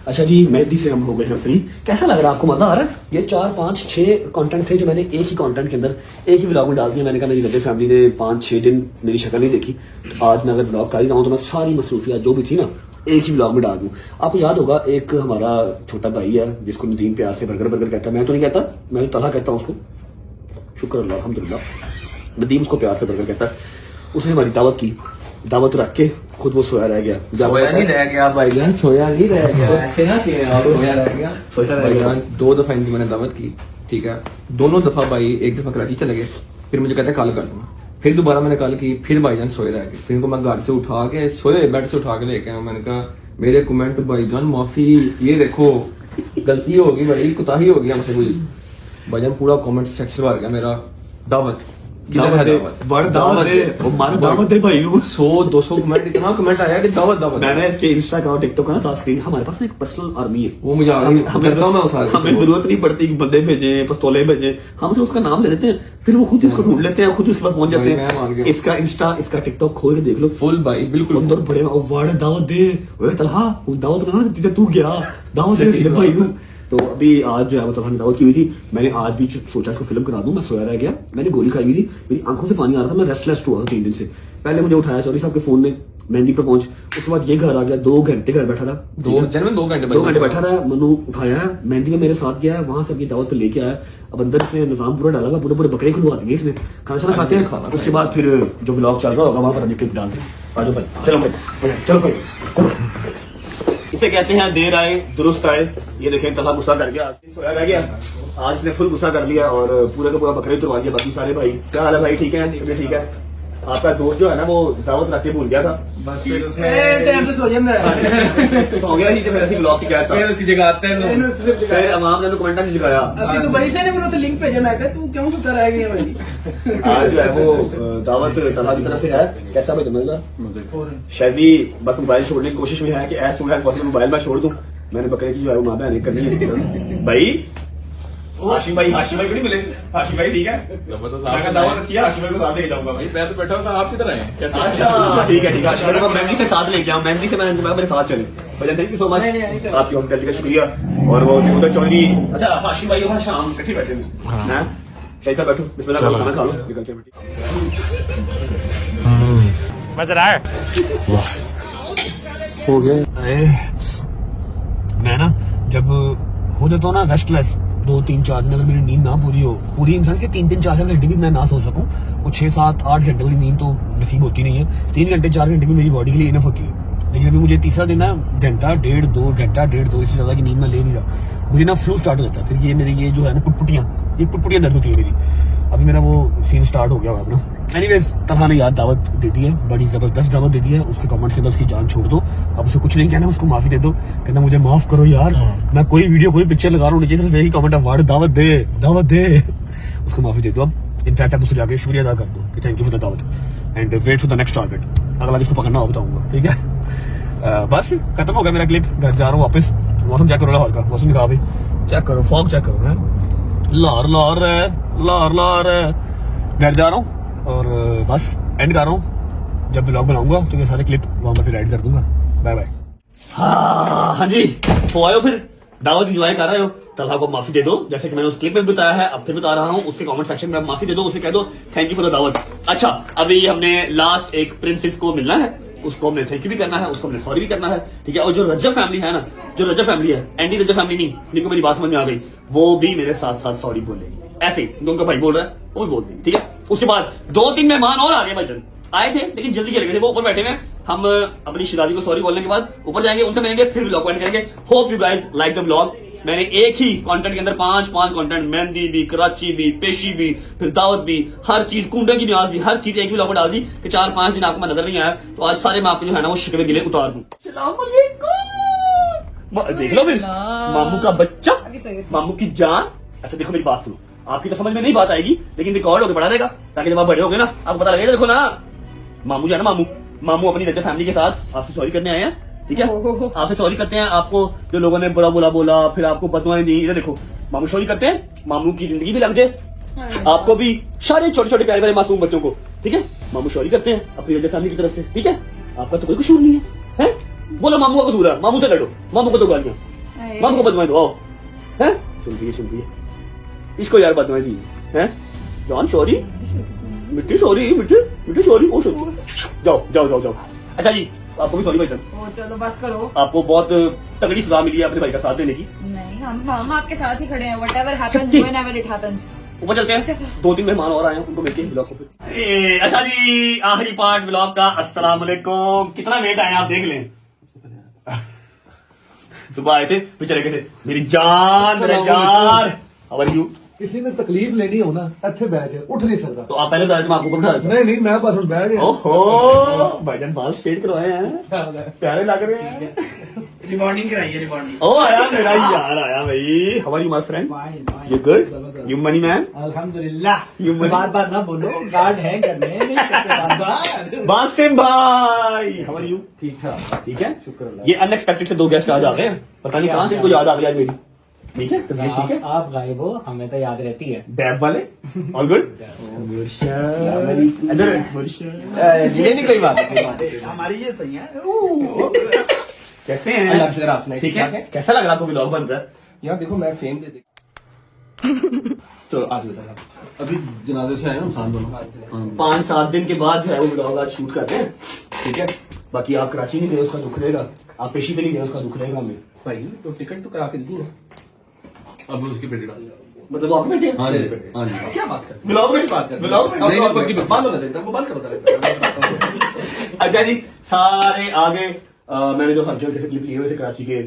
अच्छा जी, मेहंदी से हम हो गए हैं फ्री। कैसा लग रहा है आपको? मजा आ रहा है? ये 4, 5, 6 कंटेंट थे जो मैंने एक ही कंटेंट के अंदर एक ही व्लॉग में डाल दिया। मैंने कहा मेरी गद्दे फैमिली ने 5-6 दिन मेरी शक्ल नहीं देखी, तो आज मैं अगर व्लॉग कर ही रहा हूँ तो मैं सारी मसरूफियात जो भी थी ना एक ही व्लॉग में डाल दूं। आपको याद होगा एक हमारा छोटा भाई है जिसको नदीम प्यार से बर्गर कहता है। मैं तो नहीं कहता, मैं तो तलहा कहता हूँ उसको, शुक्र अल्लाह अल्हम्दुलिल्लाह। नदीम उसको प्यार से बर्गर कहता है। उसने हमारी दावत की, दावत रख के खुद वो सोया रह गया। सोया नहीं रह गया भाईजान, सोया नहीं रह गया, ऐसे ना कि आप सोया रह गया। सोया रह भाईजान 2 दफा इनकी मैंने दावत की, ठीक है, दोनों दफा भाई, एक दफा कराची चले गए, फिर मुझे कहते हैं कॉल कर दूंगा, फिर दोबारा मैंने कॉल की, फिर भाईजान सोए रह गए, फिर इनको मैं घर से उठा के सोए बेड से उठा के लेके आया। मैंने कहा मेरे कमेंट भाईजान माफी, ये देखो गलती होगी भाई, कुताही होगी हमसे कोई। भाईजान पूरा कमेंट सेक्शन भर गया मेरा दावत, किधर है दावत, वो मारा दावत दे भाई। 100-200 कमेंट, इतना कमेंट आया कि दावत दावत। मैंने इसके इंस्टा का और टिकटॉक का ना साथ स्क्रीन, हमारे पास ना एक पर्सनल आर्मी है, वो मुझे हमें जरूरत नहीं पड़ती कि बंदे भेजे, पिस्तौलें भेजे, हम सिर्फ उसका नाम ले देते हैं, फिर वो खुद उसको ढूंढ लेते हैं, खुद उसके पास पहुंच जाते मैं मान हैं। गया। इसका इंस्टा, इसका टिकटॉक खोल के देख लो, फुल भाई बिल्कुल अंदर बड़े वाड़े दावत दे, ओए तलहा वो दावत ना जिते तू गया, दावत दे भाई नू। तो अभी आज जो है मतलब हमने दावत की हुई थी, मैंने आज भी सोचा इसको फिल्म करा दूं, मैं सोया रह गया, मैंने गोली खाई हुई थी, मेरी आंखों से पानी आ रहा था, मैं रेस्टलेस हुआ था 3 दिन से। पहले मुझे उठाया चौधरी साहब के फोन ने, मेहंदी पर पहुंच, उसके बाद ये घर आ गया, 2 घंटे घर बैठा था, 2 घंटे 2 घंटे बैठा रहा, मनु उठाया है, मेहंदी में मेरे साथ गया है, वहां से अपनी दावत पे लेके आया। अब अंदर इसने निजाम पूरा डाला हुआ, पूरे पूरे बकरे खुलवा दिए इसने, खाना खाते हैं, उसके बाद फिर जो व्लॉग चल रहा होगा वहां पर अभी क्लिप डालते हैं। आ जाओ भाई, चलो भाई, चलो भाई, चलो। इसे कहते हैं देर आए दुरुस्त आए। ये देखें तलहा गुस्सा कर गया, आज सोया रह गया, आज इसने फुल गुस्सा कर लिया और पूरे का पूरा बकरे तुरवा दिया। बाकी सारे भाई क्या हाल है भाई, ठीक है, ये ठीक है। आपका दोस्त जो है ना वो दावत रख के भूल गया था, बस फिर उसमें टाइम से सो जाता है, सो गया ही, तो फिर ऐसी ब्लॉग की कहता फिर उसी जगह आते हैं। फिर अवाम ने तो कमेंट नहीं जगाया। ਅਸੀਂ तो भाई से ने मुझे लिंक भेजा, मैं कहा तू क्यों सुता रह गया भाई। आज जो है वो दावत तलहा की तरफ से है। कैसा भाई मजा? शायद बस मोबाइल छोड़ने की कोशिश में है कि ऐसा सुना है मोबाइल मैं छोड़ दूं, मैंने बकरे की जो है वो माँ बहन करनी है भाई। हाशिम भाई को नहीं मिले, हाशिम भाई ठीक है, दावत अच्छी है, हाशिम भाई को साथ लेके जाऊंगा भाई। मैं तो बैठा हूँ, आप किधर आए? कैसे? अच्छा ठीक है, हाशिम भाई को मेहंदी से साथ लेके आऊँ, मेहंदी से मैं मेरे साथ चले। भैया थैंक यू सो मच, आपकी हॉस्पिटैलिटी का शुक्रिया। और वो जो चौधरी, अच्छा हाशिम भाई और शाम इकट्ठे बैठे हैं, कैसा बैठो, बिस्मिल्लाह करो, खाना खा लो, निकलते हैं। मजा आया? हो गया। मैं ना जब हो जाता हूँ ना रेस्टलेस, 2-3-4 दिन अगर मेरी नींद ना पूरी इंसान के 3-4 घंटे भी मैं ना सो सकूं, वो 6-7-8 घंटे वाली नींद तो नसीब होती नहीं है। 3 घंटे 4 घंटे भी मेरी बॉडी के लिए इनफ होती है, लेकिन अभी मुझे तीसरा दिन है, घंटा 1.5-2 इससे ज्यादा की नींद मैं ले नहीं रहा। मुझे ना फ्लू स्टार्ट हो जाता है, फिर ये मेरी ये जो है ना पुटपुटियां दर्द होती है मेरी। अभी मेरा वो सीन स्टार्ट हो गया हुआ अपना। एनीवेज तलहा ने याद दावत दे दी है, बड़ी जबरदस्त दावत दे दी है। उसके कमेंट्स के अंदर उसकी जान छोड़ दो, अब उसे कुछ नहीं कहना, उसको माफी दे दो, कहना मुझे माफ करो यार, मैं कोई वीडियो कोई पिक्चर लगा रहा हूँ, नीचे सिर्फ यही कमेंट है, वार्ड दावत दे, उसको माफी दे दो। अब इनफैक्ट आप उसको जाके शुक्रिया अदा कर दो कि थैंक यू फॉर द दावत and wait for the next target. अगला जिसको पकड़ना हो बताऊंगा, ठीक है। बस खत्म हो गया मेरा क्लिप, घर जा रहा हूँ वापस। मौसम चेक करो लाहौर का, मौसम दिखा भाई, चेक करो, फॉग चेक करो, है लाहौर है। घर जा रहा हूँ और बस एंड कर रहा हूँ। जब व्लॉग बनाऊंगा तो ये सारे क्लिप वहां पर फिर ऐड कर दूंगा। Bye bye. हाँ जी, तो आयो फिर दावत इंजॉय कर रहे हो, तलहा को माफी दे दो, जैसे कि मैंने उस क्लिप में बताया है, अब फिर बता रहा हूँ। उसके कमेंट सेक्शन में आप माफी दे दो, उसे कह दो थैंक यू फॉर द दावत। अच्छा अभी हमने लास्ट एक प्रिंसेस को मिलना है, उसको हमने थैंक यू भी करना है, उसको हमने सॉरी भी करना है, ठीक है। और जो रजब फैमिली है ना, जो रजब फैमिली है, एंटी रजब फैमिली नहीं, जिनको मेरी बात समझ में आ गई, वो भी मेरे साथ साथ सॉरी बोलेगी। ऐसे ही उनका भाई बोल रहा है, वो भी बोल देंगे, ठीक है। उसके बाद 2-3 मेहमान और आ गए भाईजान, आए थे लेकिन जल्दी चले गए थे, वो ऊपर बैठे हुए। हम अपनी शिराजी को सॉरी बोलने के बाद ऊपर जाएंगे, उनसे मिलेंगे, फिर व्लॉग एंड करेंगे। Hope you guys like the vlog. मैंने एक ही कंटेंट के अंदर 5 कंटेंट, मेहंदी भी, कराची भी, पेशी भी, फिर दावत भी, हर चीज, कुंडे की न्याज भी, हर चीज एक ही व्लॉग में डाल दी कि 4-5 दिन आपको मैं नजर नहीं आया, तो आज सारे मैं आपके जो है ना वो शिकवे गिले उतार दूं। देख लो फिर मामू का बच्चा, मामू की जान। अच्छा देखो मेरी बात सुनो, आपकी तो समझ में नहीं बात आएगी, लेकिन रिकॉर्ड होकर बढ़ा देगा, ताकि जब आप बड़े हो गए ना आपको पता लगेगा। देखो ना मामू जो है ना, मामू अपनी रजब फैमिली के साथ आपसे सॉरी करने आए हैं, ठीक है। आपसे सॉरी करते हैं, आपको जो लोगों ने बुरा बोला, फिर आपको बददुआएं दी, इधर देखो मामू सॉरी करते हैं, मामू की जिंदगी भी लग जाए, आपको भी, सारे छोटे प्यारे प्यारे मासूम बच्चों को, ठीक है। मामू सॉरी करते हैं अपनी रजब फैमिली की तरफ से, ठीक है। आपका तो कोई कसूर नहीं है, हैं? बोलो मामू का कसूर है, मामू से लड़ो, मामू को दो गालियां, मामू को बददुआएं दो, आओ, हैं? सुन रही है इसको यार बददुआएं दी हैं, जॉन सॉरी, मिट्टी सॉरी, मिट्टी सॉरी, ओ सॉरी, जाओ। अच्छा जी आपको भी सॉरी भाई, चलो बस करो, आपको बहुत तगड़ी सजा मिली है अपने भाई का साथ देने की। नहीं हम आपके साथ ही खड़े हैं, whatever happens whenever it happens. ऊपर चलते हैं, 2-3 मेहमान और आए हैं, उनको मिलते हैं ब्लॉग पे। अच्छा जी, आखिरी पार्ट ब्लॉग का। अस्सलाम वालेकुम। कितना लेट आए आप देख लें। सुबह आए थे फिर चले गए थे। मेरी जान, मेरे यार, हाउ आर यू? किसी ने तकलीफ लेनी हो ना इत्थे बैठ उठ नहीं सकता। तो आप पहले बताए थे, मैं आपको ऊपर उठा देता। नहीं नहीं मैं बस बैठ गया। ओहो, भाईजान बाल स्ट्रेट करवाए हैं, प्यारे लग रहे हैं। रिबॉन्डिंग कराइए, रिबॉन्डिंग। ओ आया मेरा यार, आया भाई। How are you my friend? You good? You money man? अल्हम्दुलिल्लाह। You money- बार बार ना बोलो, गार्ड है घर में, नहीं करते बार बार। बासिम भाई, हाउ आर यू? ठीक है। शुक्र। ये अनएक्सपेक्टेड से 2 गेस्ट आज आ गए हैं, पता नहीं कहां से इनको याद आ गई आज मेरी। ठीक है, तबीयत ठीक है? आप गायब हो, हमें तो याद रहती है। बैब वाले ऑल गुड? इधर ये नहीं कोई बात हमारी ये सही है। कैसे अल्लाह हैं? का शुक्र, आपने ठीक है। कैसा लग रहा है आपको व्लॉग बन रहा है? यार देखो मैं फेम दे दे चलो आज बता अभी जनाजे से आए हम साथ दोनों 5-7 दिन के बाद जो है वो व्लॉग आज शूट करते हैं। ठीक है, बाकी आप कराची नहीं गए उसका दुख रहेगा, आप पेशी पे नहीं गए उसका दुख रहेगा हमें। भाई तो टिकट तो करा के दी ना अब उसकी बेटी डाल मतलब आप बैठे हाँ जी हाँ जी क्या बात कर व्लॉग में बात कर व्लॉग में बंद होने देते बंद करो अच्छा जी, सारे आगे मैंने जो हल्के हल्के से क्लिप लिए हुए थे कराची के,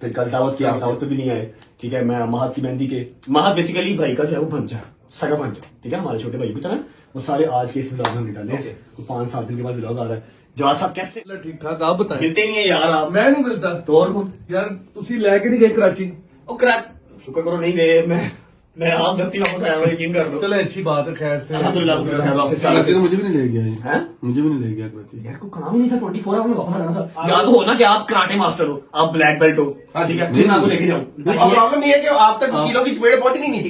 फिर कल दावत किया, दावत पे भी नहीं आए। ठीक है, मैं महत की मेहंदी के, महत बेसिकली भाई का जो है वो भंजा, सगा भंजा, ठीक है, हमारे छोटे भाई की तरह, वो सारे आज के इस व्लॉग में डाले हैं। तो 5-7 दिन के बाद व्लॉग आ रहा है। जवाब साहब कैसे? ठीक ठाक आप बताएं मिलते नहीं है यार आप। मैं नहीं मिलता तो और कौन? यार तुसी लेके नहीं गए कराची ओ करा, शुक्र करो नहीं गए। मैं आप गलती वापस आया हूँ, यकीन कर लो। चलो अच्छी बात है खैर से अल्हम्दुलिल्लाह वापस कराची तो मुझे भी नहीं ले गया हैं? मुझे भी नहीं ले गया कराची यार को काम ही नहीं था, 24 आवर में वापस आना था। याद हो ना कि आप कराटे मास्टर हो, आप ब्लैक बेल्ट हो। हाँ, ठीक है, नहीं, फिर मैं आपको नहीं। लेके जाऊँ। प्रॉब्लम ये है कि आप तक किलो की चपेट पहुंचनी नहीं थी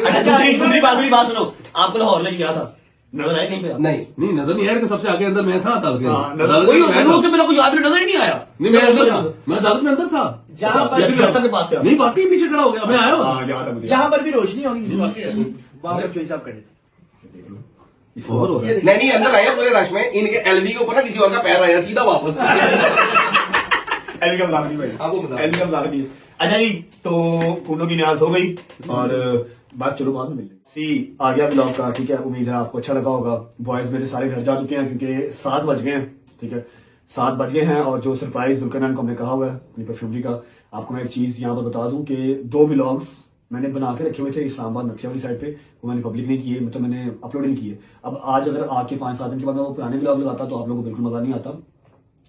अच्छा, दूसरी बात सुनो, आपको लाहौर लेके गया था, नजर आया कहीं पे? नहीं नजर नहीं आया कि सबसे आगे अंदर मैं था अदालत के हाँ, अंदर। नजर अदालत कोई में मैं था। मेरे को याद नजर ही नहीं आया। नहीं मैं अंदर था मैं अदालत में अंदर था जहाँ पर जैसे अफसर के पास था। नहीं बाकी पीछे खड़ा हो गया मैं आया हूँ हाँ, याद है मुझे। जहाँ पर भी रोशनी होगी वहाँ पर चोरी साहब खड़े थे। और हो रहा है। नहीं अंदर आया पूरे रश में इनके एलबी के ऊपर ना किसी और का पैर आया सीधा वापस एलकम लाग नहीं आपको बता। भाई, एलकम लाग नहीं। अच्छा जी, तो कुंडों की न्याज हो गई और बात चलो बाद में मिल सी आ गया ब्लॉग का। ठीक है, उम्मीद है आपको अच्छा लगा होगा। बॉयज मेरे सारे घर जा चुके हैं क्योंकि 7 बज गए हैं। ठीक है, 7 बज गए हैं और जो सरप्राइज दुल्करन को हमने कहा हुआ है अपनी परफ्यूमरी का, आपको मैं एक चीज यहाँ पर बता दूं कि 2 व्लॉग्स मैंने बना के रखे हुए थे इस्लामाबाद नक्शे वाली साइड पे, वो मैंने पब्लिक नहीं किए, मतलब मैंने अपलोड नहीं किए। अब आज अगर आके 5-7 दिन के बाद मैं वो पुराने व्लॉग लगाता तो आप लोगों को बिल्कुल मजा नहीं आता,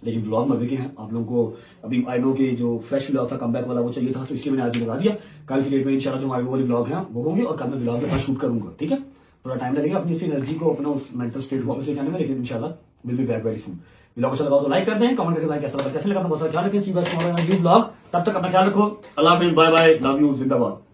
लेकिन ब्लॉग मजे के हैं। आप लोगों को अभी आई नो कि जो फ्रेश व्लॉग था कमबैक वाला वो चाहिए था, तो इसलिए मैंने आज लगा दिया। कल की डेट में इंशाल्लाह जो आई वाले ब्लॉग हैं वो होंगे और कल मैं ब्लॉग में शूट करूंगा। ठीक है, थोड़ा टाइम लगेगा अपनी इसी एनर्जी को अपना उस मेंटल स्टेट वापस लेके आने में, लेकिन इंशाल्लाह will be back very soon. Blog अच्छा लगा तो लाइक कर दें, कमेंट करके कैसा लगा, कैसे लगा अपना बहुत सारा ख्याल रखें। सी बस न्यू ब्लॉग, तब तक अपना ख्याल रखो। अल्लाह हाफिज, बाय बाय, लव यू, जिंदाबाद।